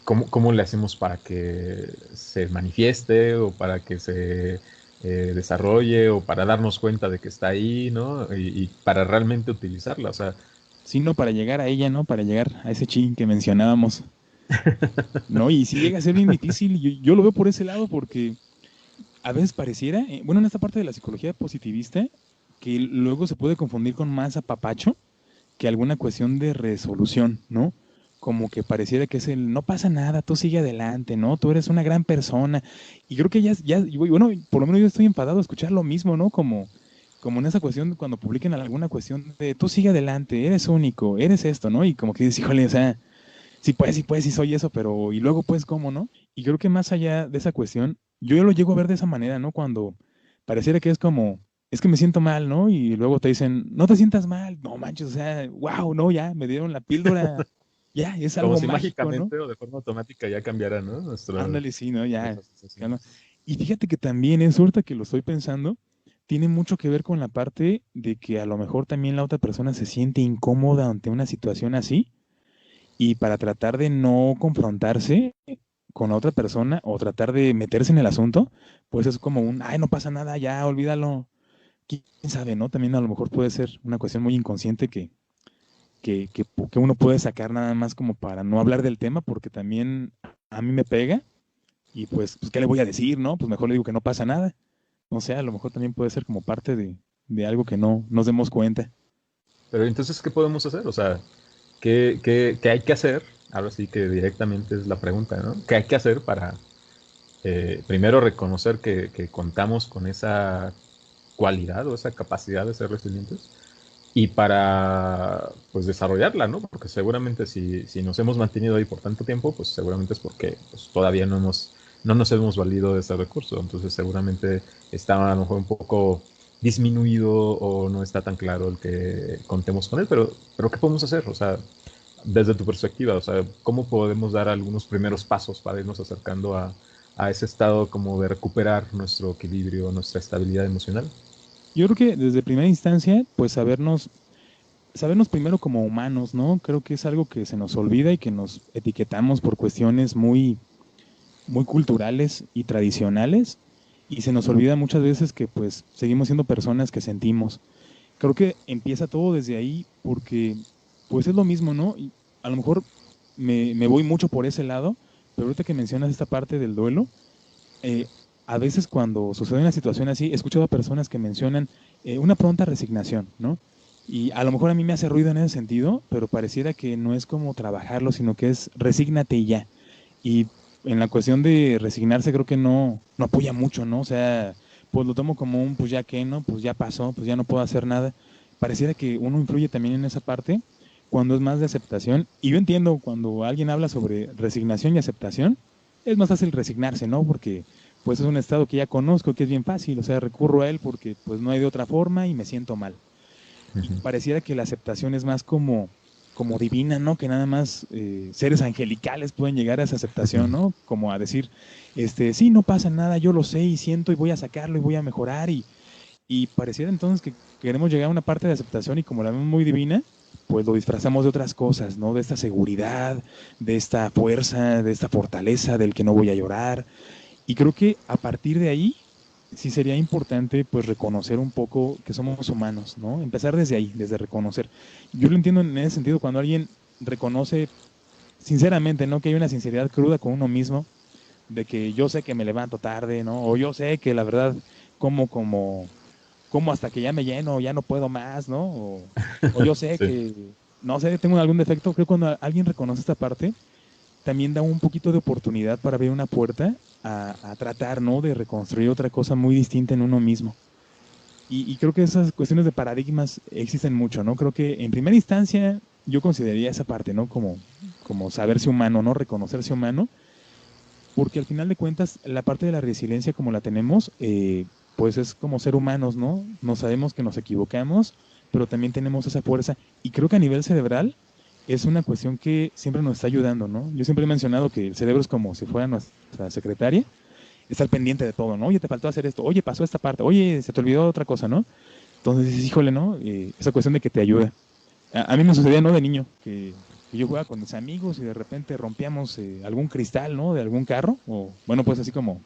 ¿cómo le hacemos para que se manifieste o para que se desarrolle o para darnos cuenta de que está ahí, ¿no? Y para realmente utilizarla. O sea,
Sino para llegar a ella, ¿no? Para llegar a ese chin que mencionábamos, ¿no? Y sí llega a ser bien difícil, yo lo veo por ese lado porque a veces pareciera, bueno, en esta parte de la psicología positivista, que luego se puede confundir con más apapacho que alguna cuestión de resolución, ¿no? como que pareciera que es el no pasa nada, tú sigue adelante, ¿no? Tú eres una gran persona. Y creo que bueno, por lo menos yo estoy enfadado a escuchar lo mismo, ¿no? Como en esa cuestión, cuando publiquen alguna cuestión de tú sigue adelante, eres único, eres esto, ¿no? Y como que dices, híjole, o sea, sí puedes, sí soy eso, pero y luego pues, ¿cómo, no? Y creo que más allá de esa cuestión, yo ya lo llego a ver de esa manera, ¿no? Cuando pareciera que es como, es que me siento mal, ¿no? Y luego te dicen, no te sientas mal, no manches, o sea, wow, no, ya, me dieron la píldora, ya, es
Como
algo
si
mágico, ¿no?
mágicamente o de forma automática ya cambiara, ¿no?
Ándale, sí, ¿no? Ya.
Nuestras
Ya no.
sensaciones.
Y fíjate que también es ahorita que lo estoy pensando, tiene mucho que ver con la parte de que a lo mejor también la otra persona se siente incómoda ante una situación así y para tratar de no confrontarse con la otra persona o tratar de meterse en el asunto, pues es como un, ay, no pasa nada, ya, olvídalo. Quién sabe, ¿no? También a lo mejor puede ser una cuestión muy inconsciente que uno puede sacar nada más como para no hablar del tema, porque también a mí me pega y pues, ¿qué le voy a decir, no? Pues mejor le digo que no pasa nada. No sé, a lo mejor también puede ser como parte de algo que no nos demos cuenta.
Pero entonces, ¿qué podemos hacer? O sea, ¿qué hay que hacer? Ahora sí que directamente es la pregunta, ¿no? ¿Qué hay que hacer para, primero, reconocer que contamos con esa cualidad o esa capacidad de ser resilientes? Y para, pues, desarrollarla, ¿no? Porque seguramente si nos hemos mantenido ahí por tanto tiempo, pues seguramente es porque pues, todavía no nos hemos valido de ese recurso. Entonces seguramente está a lo mejor un poco disminuido o no está tan claro el que contemos con él, pero ¿qué podemos hacer? O sea, desde tu perspectiva, o sea, ¿cómo podemos dar algunos primeros pasos para irnos acercando a ese estado como de recuperar nuestro equilibrio, nuestra estabilidad emocional?
Yo creo que desde primera instancia, pues sabernos primero como humanos, ¿no? Creo que es algo que se nos olvida y que nos etiquetamos por cuestiones muy culturales y tradicionales y se nos olvida muchas veces que pues seguimos siendo personas que sentimos. Creo que empieza todo desde ahí porque pues es lo mismo, ¿no? Y a lo mejor me voy mucho por ese lado, pero ahorita que mencionas esta parte del duelo, eh, a veces cuando sucede una situación así, he escuchado a personas que mencionan una pronta resignación, ¿no? Y a lo mejor a mí me hace ruido en ese sentido, pero pareciera que no es como trabajarlo, sino que es resígnate y ya. Y en la cuestión de resignarse creo que no apoya mucho, ¿no? O sea, pues lo tomo como un, pues ya que, ¿no? Pues ya pasó, pues ya no puedo hacer nada. Pareciera que uno influye también en esa parte cuando es más de aceptación. Y yo entiendo cuando alguien habla sobre resignación y aceptación, es más fácil resignarse, ¿no? Porque pues es un estado que ya conozco, que es bien fácil, o sea, recurro a él porque pues no hay de otra forma y me siento mal. Y
Ujú.
pareciera que la aceptación es más como divina, ¿no? Que nada más seres angelicales pueden llegar a esa aceptación, ¿no? Como a decir, sí, no pasa nada, yo lo sé y siento y voy a sacarlo y voy a mejorar y pareciera entonces que queremos llegar a una parte de aceptación y como la vemos muy divina, pues lo disfrazamos de otras cosas, ¿no? De esta seguridad, de esta fuerza, de esta fortaleza, del que no voy a llorar. Y creo que a partir de ahí sí sería importante pues reconocer un poco que somos humanos, ¿no? Empezar desde ahí, desde reconocer. Yo lo entiendo en ese sentido cuando alguien reconoce sinceramente, ¿no? Que hay una sinceridad cruda con uno mismo, de que yo sé que me levanto tarde, ¿no? O yo sé que la verdad como hasta que ya me lleno, ya no puedo más, ¿no? O yo sé
Sí.
que, no sé, tengo algún defecto. Creo que cuando alguien reconoce esta parte, también da un poquito de oportunidad para abrir una puerta a tratar, ¿no? De reconstruir otra cosa muy distinta en uno mismo. Y creo que esas cuestiones de paradigmas existen mucho, ¿no? Creo que en primera instancia yo consideraría esa parte, ¿no? Como saberse humano, ¿no? Reconocerse humano, porque al final de cuentas la parte de la resiliencia como la tenemos, pues es como ser humanos, ¿no? No sabemos que nos equivocamos, pero también tenemos esa fuerza. Y creo que a nivel cerebral es una cuestión que siempre nos está ayudando, ¿no? Yo siempre he mencionado que el cerebro es como si fuera nuestra secretaria, está al pendiente de todo, ¿no? Oye, te faltó hacer esto, oye, pasó esta parte, oye, se te olvidó otra cosa, ¿no? Entonces, híjole, ¿no? Esa cuestión de que te ayuda. A mí me sucedía, ¿no? De niño, que yo jugaba con mis amigos y de repente rompíamos algún cristal, ¿no? De algún carro, o bueno, pues así como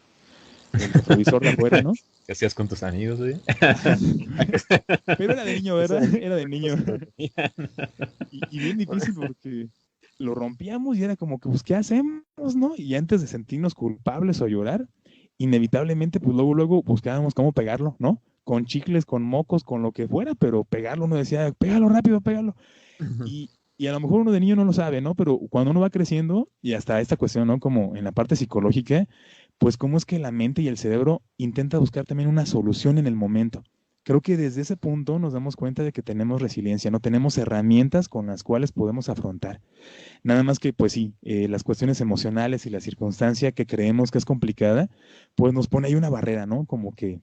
el retrovisor de afuera, ¿no?
¿Qué hacías con tus amigos, güey?
Pero era de niño,
Eso
¿verdad?
de
Era de
qué
niño.
se entretenían.
Y bien difícil porque lo rompíamos y era como que, pues, ¿qué hacemos, no? Y antes de sentirnos culpables o llorar, inevitablemente, pues luego buscábamos cómo pegarlo, ¿no? Con chicles, con mocos, con lo que fuera, pero pegarlo, uno decía, pégalo rápido, pégalo. Y a lo mejor uno de niño no lo sabe, ¿no? Pero cuando uno va creciendo, y hasta esta cuestión, ¿no? Como en la parte psicológica, pues cómo es que la mente y el cerebro intenta buscar también una solución en el momento. Creo que desde ese punto nos damos cuenta de que tenemos resiliencia, no tenemos herramientas con las cuales podemos afrontar. Nada más que, pues sí, las cuestiones emocionales y la circunstancia que creemos que es complicada, pues nos pone ahí una barrera, ¿no? Como que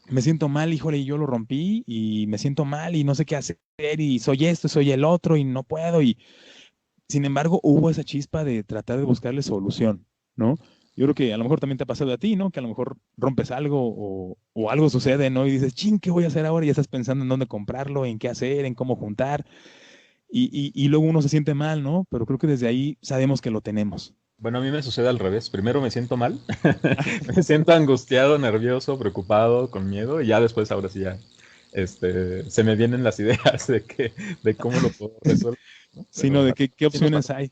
me siento mal, híjole, y yo lo rompí y me siento mal y no sé qué hacer y soy esto, soy el otro y no puedo. Y sin embargo, hubo esa chispa de tratar de buscarle solución, ¿no? Yo creo que a lo mejor también te ha pasado a ti, ¿no? Que a lo mejor rompes algo o algo sucede, ¿no? Y dices, ching, ¿qué voy a hacer ahora? Y ya estás pensando en dónde comprarlo, en qué hacer, en cómo juntar. Y luego uno se siente mal, ¿no? Pero creo que desde ahí sabemos que lo tenemos.
Bueno, a mí me sucede al revés. Primero me siento mal, me siento angustiado, nervioso, preocupado, con miedo, y ya después, ahora sí ya, se me vienen las ideas de cómo lo puedo resolver, ¿no?
Sino
Pero
de qué
sí nos
opciones
pasa.
hay.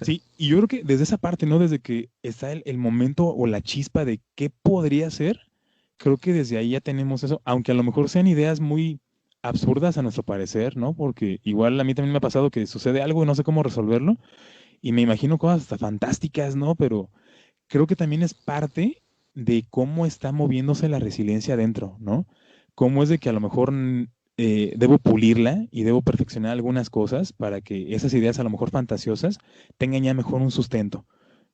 Sí, y yo creo que desde esa parte, ¿no? Desde que está el momento o la chispa de qué podría ser, creo que desde ahí ya tenemos eso, aunque a lo mejor sean ideas muy absurdas a nuestro parecer, ¿no? Porque igual a mí también me ha pasado que sucede algo y no sé cómo resolverlo, y me imagino cosas hasta fantásticas, ¿no? Pero creo que también es parte de cómo está moviéndose la resiliencia adentro, ¿no? Cómo es de que a lo mejor debo pulirla y debo perfeccionar algunas cosas para que esas ideas a lo mejor fantasiosas tengan ya mejor un sustento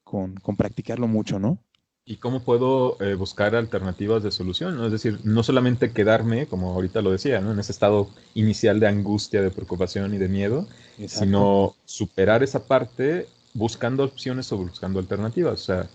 con practicarlo mucho, ¿no?
¿Y cómo puedo buscar alternativas de solución? ¿No? Es decir, no solamente quedarme, como ahorita lo decía, ¿no? En ese estado inicial de angustia, de preocupación y de miedo,
Exacto.
sino superar esa parte buscando opciones o buscando alternativas. O sea,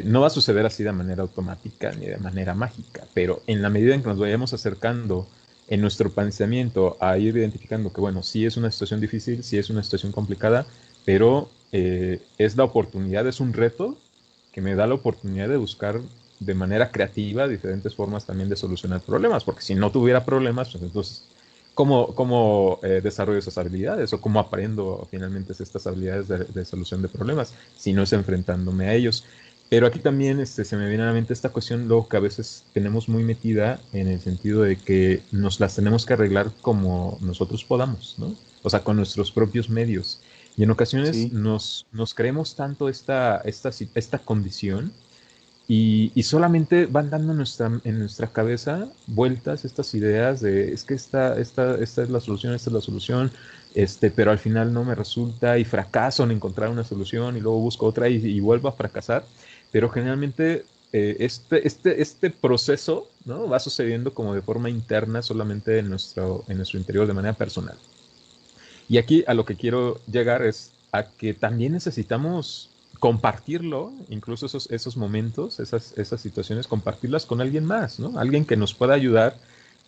no va a suceder así de manera automática ni de manera mágica, pero en la medida en que nos vayamos acercando en nuestro pensamiento a ir identificando que, bueno, sí es una situación difícil, sí es una situación complicada, pero es la oportunidad, es un reto que me da la oportunidad de buscar de manera creativa diferentes formas también de solucionar problemas, porque si no tuviera problemas, pues entonces, ¿cómo desarrollo esas habilidades o cómo aprendo finalmente estas habilidades de solución de problemas si no es enfrentándome a ellos? Pero aquí también se me viene a la mente esta cuestión luego que a veces tenemos muy metida en el sentido de que nos las tenemos que arreglar como nosotros podamos, ¿no? O sea, con nuestros propios medios. Y en ocasiones
Sí,
nos creemos tanto esta condición y solamente van dando en nuestra cabeza vueltas estas ideas de es que esta es la solución, esta es la solución, pero al final no me resulta y fracaso en encontrar una solución y luego busco otra y vuelvo a fracasar. Pero generalmente este proceso, ¿no? Va sucediendo como de forma interna solamente en nuestro interior de manera personal. Y aquí a lo que quiero llegar es a que también necesitamos compartirlo, incluso esos momentos, esas situaciones, compartirlas con alguien más, ¿no? Alguien que nos pueda ayudar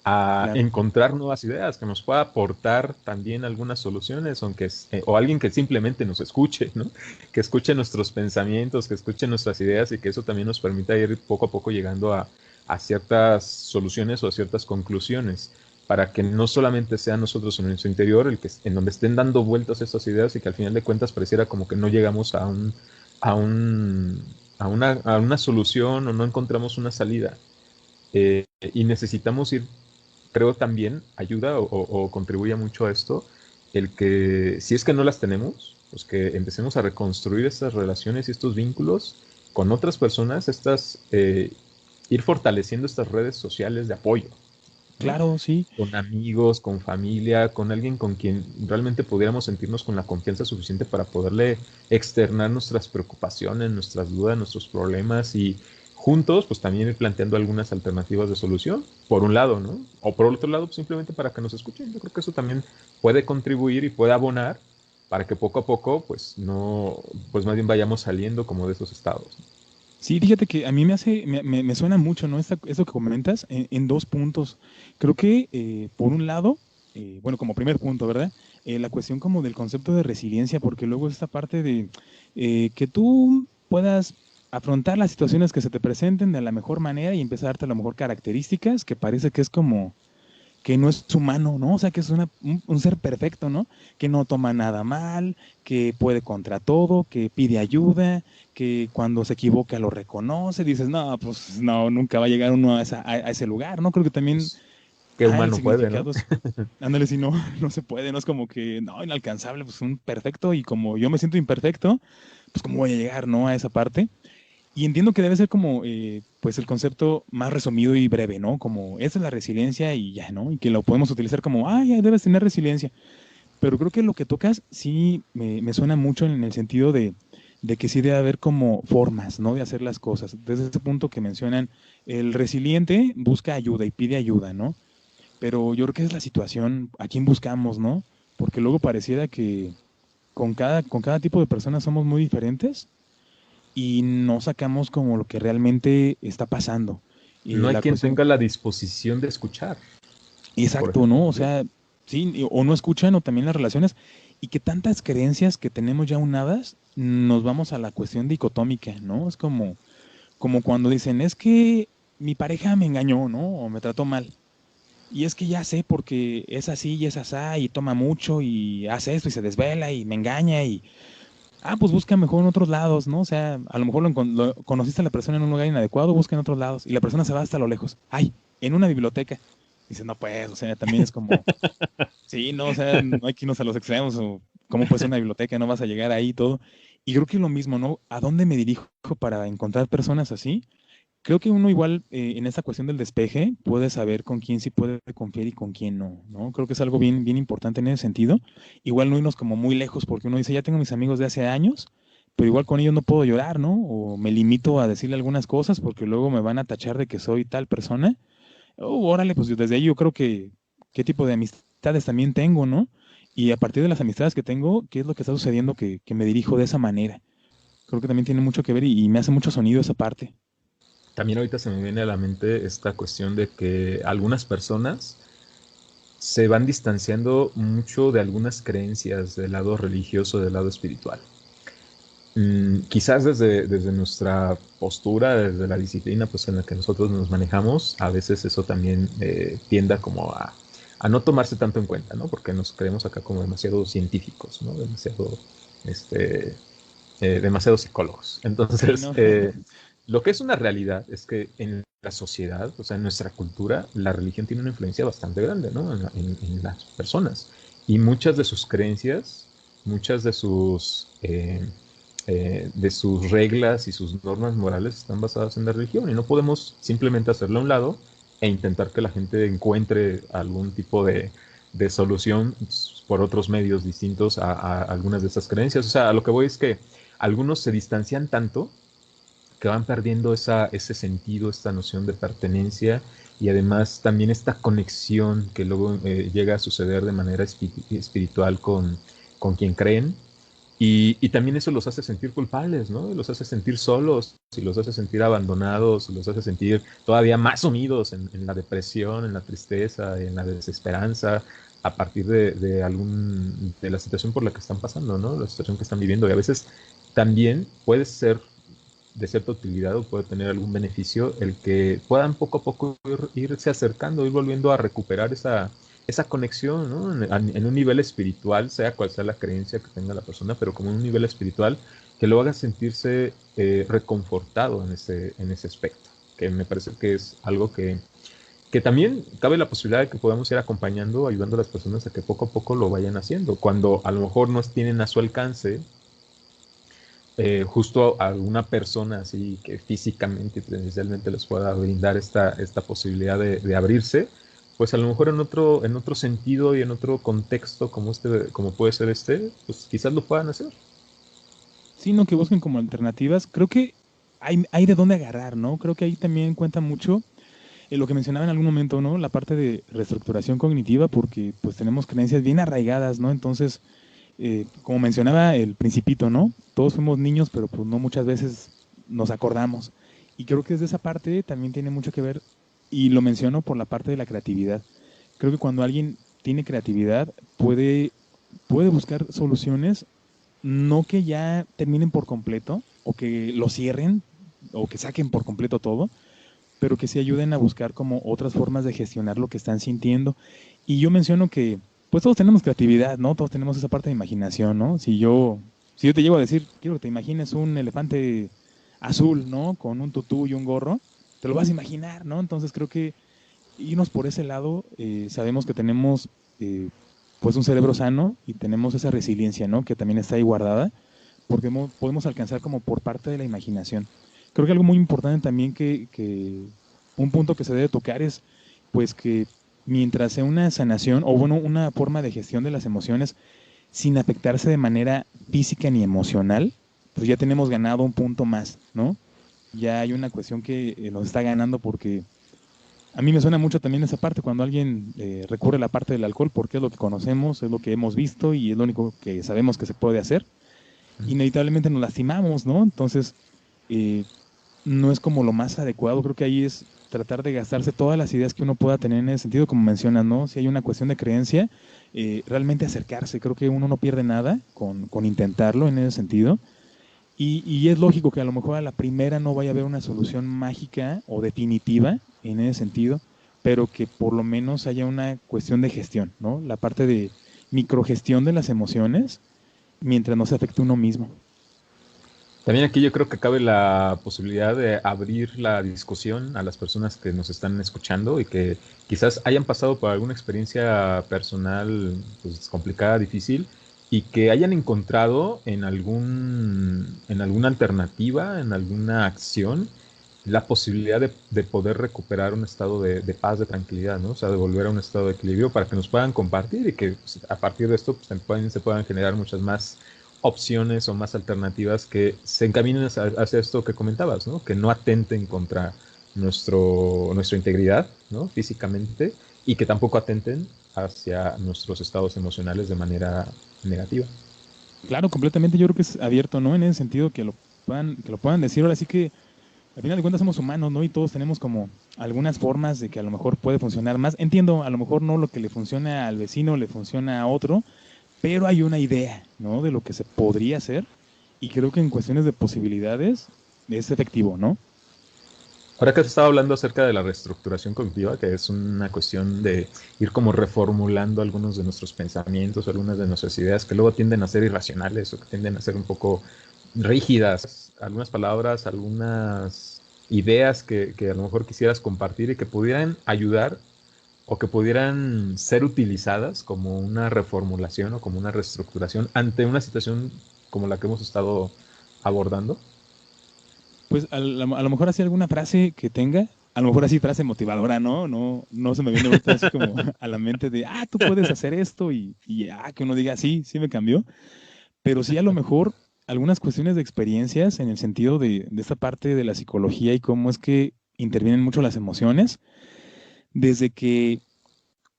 a
claro.
encontrar nuevas ideas, que nos pueda aportar también algunas soluciones, o alguien que simplemente nos escuche, ¿no? Que escuche nuestros pensamientos, que escuche nuestras ideas y que eso también nos permita ir poco a poco llegando a ciertas soluciones o a ciertas conclusiones para que no solamente sea nosotros en nuestro interior el que en donde estén dando vueltas estas ideas y que al final de cuentas pareciera como que no llegamos a un a una solución o no encontramos una salida. Y necesitamos ir, creo también ayuda o contribuye mucho a esto el que si es que no las tenemos, pues que empecemos a reconstruir estas relaciones y estos vínculos con otras personas, ir fortaleciendo estas redes sociales de apoyo, ¿no?
Claro, sí.
Con amigos, con familia, con alguien con quien realmente pudiéramos sentirnos con la confianza suficiente para poderle externar nuestras preocupaciones, nuestras dudas, nuestros problemas y juntos pues también ir planteando algunas alternativas de solución, por un lado, ¿no? O por otro lado, pues, simplemente para que nos escuchen. Yo creo que eso también puede contribuir y puede abonar para que poco a poco pues no, pues más bien vayamos saliendo como de esos estados, ¿no?
Sí, fíjate que a mí me suena mucho, ¿no? Esto que comentas en dos puntos. Creo que, por un lado, bueno, como primer punto, ¿verdad? La cuestión como del concepto de resiliencia, porque luego esta parte de que tú puedas afrontar las situaciones que se te presenten de la mejor manera y empezar a darte a lo mejor características que parece que es como que no es humano, ¿no? O sea, que es un ser perfecto, ¿no? Que no toma nada mal, que puede contra todo, que pide ayuda, que cuando se equivoca lo reconoce, dices, no, pues no, nunca va a llegar uno a ese lugar, ¿no? Creo que también
Pues, ¿Qué
El
humano puede, no?
significado es, ándale, si no, no se puede, no es como que, no, inalcanzable, pues un perfecto, y como yo me siento imperfecto, pues cómo voy a llegar, ¿no? A esa parte. Y entiendo que debe ser como, pues el concepto más resumido y breve, ¿no? Como, esa es la resiliencia y ya, ¿no? Y que lo podemos utilizar como, ya debes tener resiliencia. Pero creo que lo que tocas sí me suena mucho en el sentido de que sí debe haber como formas, ¿no? De hacer las cosas. Desde ese punto que mencionan, el resiliente busca ayuda y pide ayuda, ¿no? Pero yo creo que es la situación, a quién buscamos, ¿no? Porque luego pareciera que con cada tipo de personas somos muy diferentes y no sacamos como lo que realmente está pasando.
No hay
La
quien
cuestión,
tenga la disposición de escuchar, por
exacto,
ejemplo,
¿no? O
¿no?
sea, sí, o no escuchan o también las relaciones y que tantas creencias que tenemos ya unadas, nos vamos a la cuestión dicotómica, ¿no? Es como cuando dicen, es que mi pareja me engañó, ¿no? O me trató mal. Y es que ya sé porque es así y es asá y toma mucho y hace esto y se desvela y me engaña y, pues busca mejor en otros lados, ¿no? O sea, a lo mejor conociste a la persona en un lugar inadecuado, busca en otros lados y la persona se va hasta lo lejos. Ay, en una biblioteca. Dice, no, pues, o sea, también es como, sí, no, o sea, no hay que irnos a los extremos o cómo puede ser una biblioteca, no vas a llegar ahí y todo. Y creo que es lo mismo, ¿no? ¿A dónde me dirijo para encontrar personas así? Creo que uno igual en esta cuestión del despeje puede saber con quién sí puede confiar y con quién no, ¿no? Creo que es algo bien, bien importante en ese sentido. Igual no irnos como muy lejos porque uno dice, ya tengo mis amigos de hace años, pero igual con ellos no puedo llorar, ¿no? O me limito a decirle algunas cosas porque luego me van a tachar de que soy tal persona. Órale, pues desde ahí yo creo que qué tipo de amistades también tengo, ¿no? Y a partir de las amistades que tengo, ¿qué es lo que está sucediendo que me dirijo de esa manera? Creo que también tiene mucho que ver y me hace mucho sonido esa parte.
También ahorita se me viene a la mente esta cuestión de que algunas personas se van distanciando mucho de algunas creencias del lado religioso, del lado espiritual. Quizás desde nuestra postura, desde la disciplina pues, en la que nosotros nos manejamos, a veces eso también tienda como a no tomarse tanto en cuenta, ¿no? Porque nos creemos acá como demasiado científicos, ¿no? Este, demasiado psicólogos.
Sí,
Entonces,
¿no?
lo que es una realidad es que en la sociedad, o sea, en nuestra cultura, la religión tiene una influencia bastante grande, ¿no? En las personas. Y muchas de sus creencias, muchas de sus reglas y sus normas morales están basadas en la religión y no podemos simplemente hacerlo a un lado e intentar que la gente encuentre algún tipo de solución por otros medios distintos a algunas de esas creencias. O sea, a lo que voy es que algunos se distancian tanto que van perdiendo ese sentido, esta noción de pertenencia y además también esta conexión que luego llega a suceder de manera espiritual con quien creen. Y también eso los hace sentir culpables, ¿no? Los hace sentir solos, y los hace sentir abandonados, y los hace sentir todavía más sumidos en la depresión, en la tristeza, en la desesperanza, a partir de la situación por la que están pasando, ¿no? La situación que están viviendo. Y a veces también puede ser de cierta utilidad o puede tener algún beneficio el que puedan poco a poco irse acercando, ir volviendo a recuperar esa conexión, ¿no? En un nivel espiritual, sea cual sea la creencia que tenga la persona, pero como en un nivel espiritual que lo haga sentirse reconfortado en ese aspecto, que me parece que es algo que también cabe la posibilidad de que podamos ir acompañando, ayudando a las personas a que poco a poco lo vayan haciendo, cuando a lo mejor no tienen a su alcance justo a alguna persona así que físicamente y presencialmente les pueda brindar esta posibilidad de abrirse, pues a lo mejor en otro sentido y en otro contexto como puede ser pues quizás lo puedan hacer.
Sino que busquen como alternativas. Creo que hay de dónde agarrar, ¿no? Creo que ahí también cuenta mucho lo que mencionaba en algún momento, ¿no? La parte de reestructuración cognitiva, porque pues tenemos creencias bien arraigadas, ¿no? Entonces, como mencionaba el principito, ¿no? Todos fuimos niños, pero pues no muchas veces nos acordamos. Y creo que desde esa parte también tiene mucho que ver, y lo menciono por la parte de la creatividad. Creo que cuando alguien tiene creatividad, puede buscar soluciones, no que ya terminen por completo, o que lo cierren, o que saquen por completo todo, pero que sí ayuden a buscar como otras formas de gestionar lo que están sintiendo. Y yo menciono que, pues todos tenemos creatividad, ¿no? Todos tenemos esa parte de imaginación, ¿no? Si yo te llego a decir, quiero que te imagines un elefante azul, ¿no? Con un tutú y un gorro, te lo vas a imaginar, ¿no? Entonces creo que irnos por ese lado, sabemos que tenemos pues un cerebro sano y tenemos esa resiliencia, ¿no? Que también está ahí guardada, porque podemos alcanzar como por parte de la imaginación. Creo que algo muy importante también que un punto que se debe tocar es pues que mientras sea una sanación o bueno, una forma de gestión de las emociones sin afectarse de manera física ni emocional, pues ya tenemos ganado un punto más, ¿no? Ya hay una cuestión que nos está ganando porque a mí me suena mucho también esa parte, cuando alguien recurre a la parte del alcohol, porque es lo que conocemos, es lo que hemos visto y es lo único que sabemos que se puede hacer. Inevitablemente nos lastimamos, ¿no? Entonces, eh, no es como lo más adecuado. Creo que ahí es tratar de gastarse todas las ideas que uno pueda tener en ese sentido, como mencionas, ¿no? Si hay una cuestión de creencia, realmente acercarse. Creo que uno no pierde nada con intentarlo en ese sentido. Y es lógico que a lo mejor a la primera no vaya a haber una solución mágica o definitiva en ese sentido, pero que por lo menos haya una cuestión de gestión, ¿no? La parte de microgestión de las emociones mientras no se afecte uno mismo.
También aquí yo creo que cabe la posibilidad de abrir la discusión a las personas que nos están escuchando y que quizás hayan pasado por alguna experiencia personal pues, complicada, difícil, y que hayan encontrado en alguna alternativa, en alguna acción, la posibilidad de poder recuperar un estado de paz, de tranquilidad, ¿no? O sea, de volver a un estado de equilibrio para que nos puedan compartir y que pues, a partir de esto pues, se puedan generar muchas más opciones o más alternativas que se encaminen hacia esto que comentabas, ¿no? Que no atenten contra nuestra integridad, ¿no? Físicamente, y que tampoco atenten hacia nuestros estados emocionales de manera negativa.
Claro, completamente yo creo que es abierto, ¿no? En ese sentido que lo puedan decir. Ahora sí que al final de cuentas somos humanos, ¿no? Y todos tenemos como algunas formas de que a lo mejor puede funcionar más. Entiendo, a lo mejor no lo que le funciona al vecino le funciona a otro, pero hay una idea, ¿no? De lo que se podría hacer y creo que en cuestiones de posibilidades es efectivo, ¿no?
Ahora que has estado hablando acerca de la reestructuración cognitiva, que es una cuestión de ir como reformulando algunos de nuestros pensamientos, algunas de nuestras ideas que luego tienden a ser irracionales o que tienden a ser un poco rígidas, algunas palabras, algunas ideas que a lo mejor quisieras compartir y que pudieran ayudar o que pudieran ser utilizadas como una reformulación o como una reestructuración ante una situación como la que hemos estado abordando.
Pues a lo mejor así alguna frase que tenga, a lo mejor así frase motivadora, ¿no? No, no se me viene ahorita así como a la mente de, tú puedes hacer esto que uno diga, sí, sí me cambió, pero sí a lo mejor algunas cuestiones de experiencias en el sentido de esta parte de la psicología y cómo es que intervienen mucho las emociones, desde que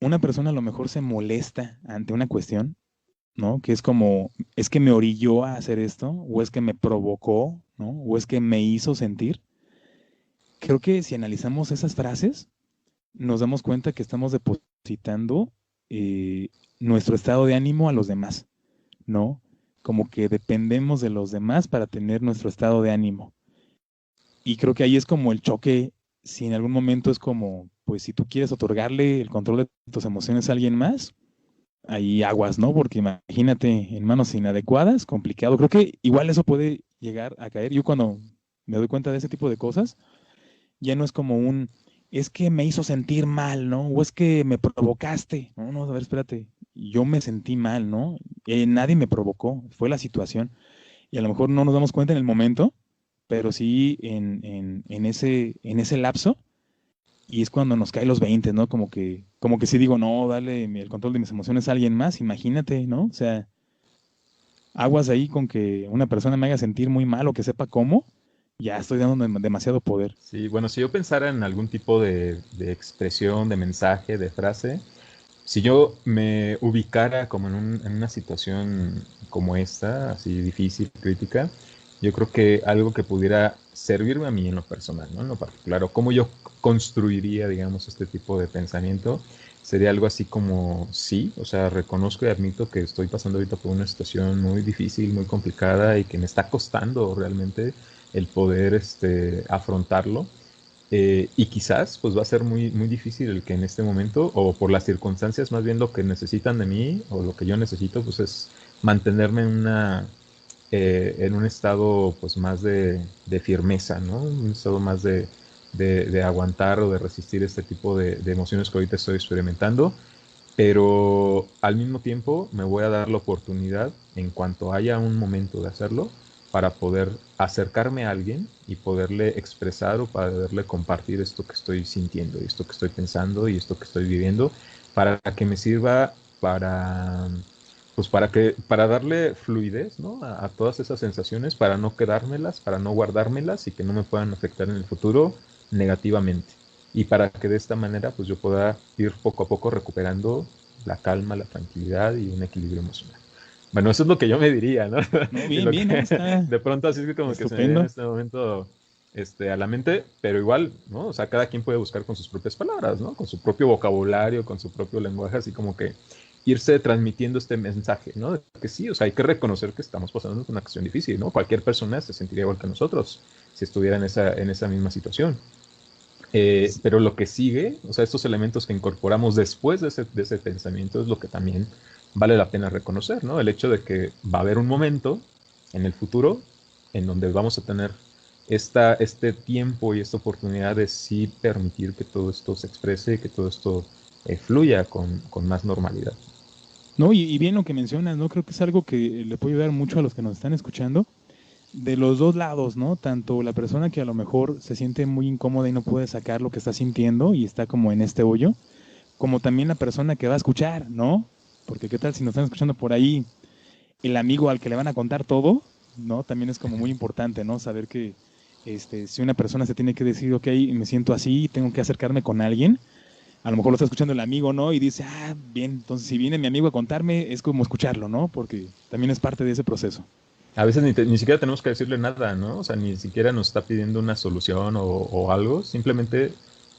una persona a lo mejor se molesta ante una cuestión, ¿no? Que es como, es que me orilló a hacer esto, o es que me provocó, ¿no? O es que me hizo sentir. Creo que si analizamos esas frases, nos damos cuenta que estamos depositando nuestro estado de ánimo a los demás, ¿no? Como que dependemos de los demás para tener nuestro estado de ánimo. Y creo que ahí es como el choque, si en algún momento es como, pues si tú quieres otorgarle el control de tus emociones a alguien más, ahí aguas, ¿no? Porque imagínate en manos inadecuadas, complicado. Creo que igual eso puede llegar a caer. Yo cuando me doy cuenta de ese tipo de cosas, ya no es como es que me hizo sentir mal, ¿no? O es que me provocaste. No, no, a ver, espérate. Yo me sentí mal, ¿no? Nadie me provocó, fue la situación. Y a lo mejor no nos damos cuenta en el momento, pero sí en ese lapso. Y es cuando nos caen los 20, ¿no? Como que sí digo, no, dale el control de mis emociones a alguien más, imagínate, ¿no? O sea, aguas ahí con que una persona me haga sentir muy mal o que sepa cómo, ya estoy dando demasiado poder.
Sí, bueno, si yo pensara en algún tipo de expresión, de mensaje, de frase, si yo me ubicara como en una situación como esta, así difícil, crítica, yo creo que algo que pudiera servirme a mí en lo personal, ¿no? En lo particular, o cómo yo construiría, digamos, este tipo de pensamiento, sería algo así como, sí, o sea, reconozco y admito que estoy pasando ahorita por una situación muy difícil, muy complicada y que me está costando realmente el poder afrontarlo. Y quizás pues va a ser muy, muy difícil el que en este momento, o por las circunstancias, más bien lo que necesitan de mí, o lo que yo necesito, pues es mantenerme en un estado pues más de firmeza, ¿no? Un estado más de aguantar o de resistir este tipo de emociones que ahorita estoy experimentando, pero al mismo tiempo me voy a dar la oportunidad, en cuanto haya un momento de hacerlo, para poder acercarme a alguien y poderle expresar o poderle compartir esto que estoy sintiendo y esto que estoy pensando y esto que estoy viviendo, para que me sirva para, pues para darle fluidez, ¿no? A todas esas sensaciones, para no quedármelas, para no guardármelas y que no me puedan afectar en el futuro negativamente. Y para que de esta manera pues yo pueda ir poco a poco recuperando la calma, la tranquilidad y un equilibrio emocional. Bueno, eso es lo que yo me diría, ¿no?
No,
Y
bien,
lo
bien, ¿no?
que
Está
de pronto así es como que se me viene en
estupendo.
este momento a la mente, pero igual, ¿no? O sea, cada quien puede buscar con sus propias palabras, ¿no? Con su propio vocabulario, con su propio lenguaje, así como que irse transmitiendo este mensaje, ¿no? De que sí, o sea, hay que reconocer que estamos pasando una acción difícil, ¿no? Cualquier persona se sentiría igual que nosotros si estuviera en esa misma situación. Pero lo que sigue, o sea, estos elementos que incorporamos después de ese pensamiento es lo que también vale la pena reconocer, ¿no? El hecho de que va a haber un momento en el futuro en donde vamos a tener este tiempo y esta oportunidad de sí permitir que todo esto se exprese, que todo esto fluya con más normalidad.
No, y bien lo que mencionas, ¿no? Creo que es algo que le puede ayudar mucho a los que nos están escuchando, de los dos lados, ¿no? Tanto la persona que a lo mejor se siente muy incómoda y no puede sacar lo que está sintiendo y está como en este hoyo, como también la persona que va a escuchar, ¿no? Porque qué tal si nos están escuchando por ahí el amigo al que le van a contar todo, ¿no? También es como muy importante, ¿no? Saber que si una persona se tiene que decir, ok, me siento así, tengo que acercarme con alguien, a lo mejor lo está escuchando el amigo, ¿no? Y dice, ah, bien, entonces si viene mi amigo a contarme, es como escucharlo, ¿no? Porque también es parte de ese proceso.
A veces ni siquiera tenemos que decirle nada, ¿no? O sea, ni siquiera nos está pidiendo una solución o algo, simplemente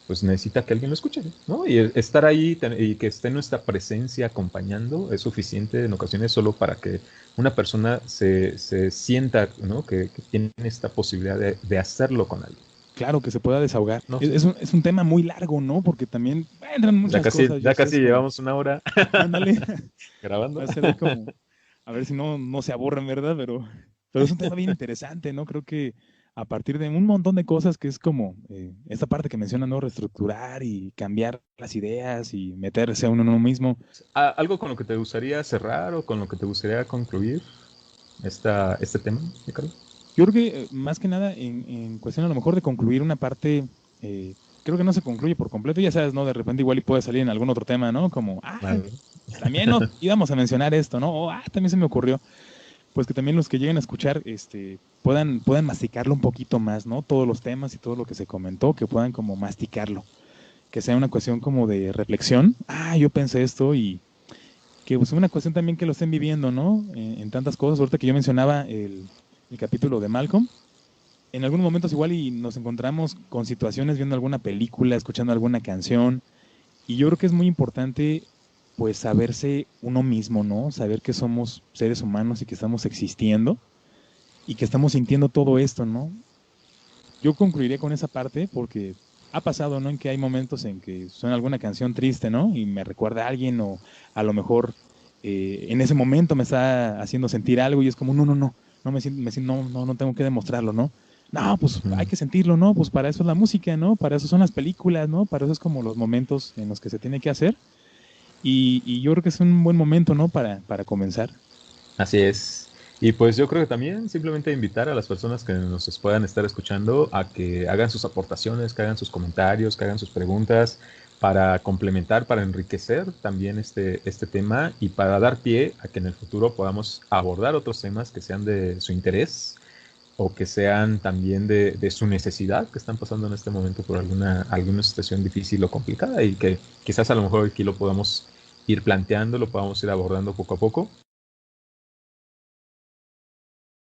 pues necesita que alguien lo escuche, ¿no? Y estar ahí y que esté nuestra presencia acompañando es suficiente en ocasiones solo para que una persona se sienta, ¿no? Que tiene esta posibilidad de hacerlo con alguien.
Claro, que se pueda desahogar.
No
Es,
sé.
es un tema muy largo, ¿no? Porque también entran muchas cosas, yo
Ya
sé,
casi
es como,
llevamos una hora
ándale,
grabando.
va a ser ahí como, a ver si no se aburren, ¿verdad? Pero es un tema bien interesante, ¿no? Creo que a partir de un montón de cosas que es como esta parte que menciona, ¿no? Reestructurar y cambiar las ideas y meterse a uno mismo.
¿Algo con lo que te gustaría cerrar o con lo que te gustaría concluir este tema, Ricardo?
Yo creo que más que nada en cuestión a lo mejor de concluir una parte, creo que no se concluye por completo, ya sabes, ¿no? De repente igual y puede salir en algún otro tema, ¿no? Como,
Vale.
también no íbamos a mencionar esto, ¿no? O, también se me ocurrió. Pues que también los que lleguen a escuchar, puedan masticarlo un poquito más, ¿no? Todos los temas y todo lo que se comentó, que puedan como masticarlo, que sea una cuestión como de reflexión. Yo pensé esto y que pues una cuestión también que lo estén viviendo, ¿no? En tantas cosas. Ahorita que yo mencionaba el capítulo de Malcolm, en algunos momentos igual y nos encontramos con situaciones viendo alguna película, escuchando alguna canción, y yo creo que es muy importante pues saberse uno mismo, ¿no? Saber que somos seres humanos y que estamos existiendo y que estamos sintiendo todo esto, ¿no? Yo concluiría con esa parte porque ha pasado, ¿no? En que hay momentos en que suena alguna canción triste, ¿no? Y me recuerda a alguien o a lo mejor en ese momento me está haciendo sentir algo y es como, no me siento, no tengo que demostrarlo, ¿no? No, pues hay
Ujú.
que sentirlo, ¿no? Pues para eso es la música, ¿no? Para eso son las películas, ¿no? Para eso es como los momentos en los que se tiene que hacer. Y yo creo que es un buen momento, ¿no? Para comenzar.
Así es. Y pues yo creo que también simplemente invitar a las personas que nos puedan estar escuchando a que hagan sus aportaciones, que hagan sus comentarios, que hagan sus preguntas para complementar, para enriquecer también este tema y para dar pie a que en el futuro podamos abordar otros temas que sean de su interés o que sean también de su necesidad, que están pasando en este momento por alguna situación difícil o complicada y que quizás a lo mejor aquí lo podamos ir planteando, lo podamos ir abordando poco a poco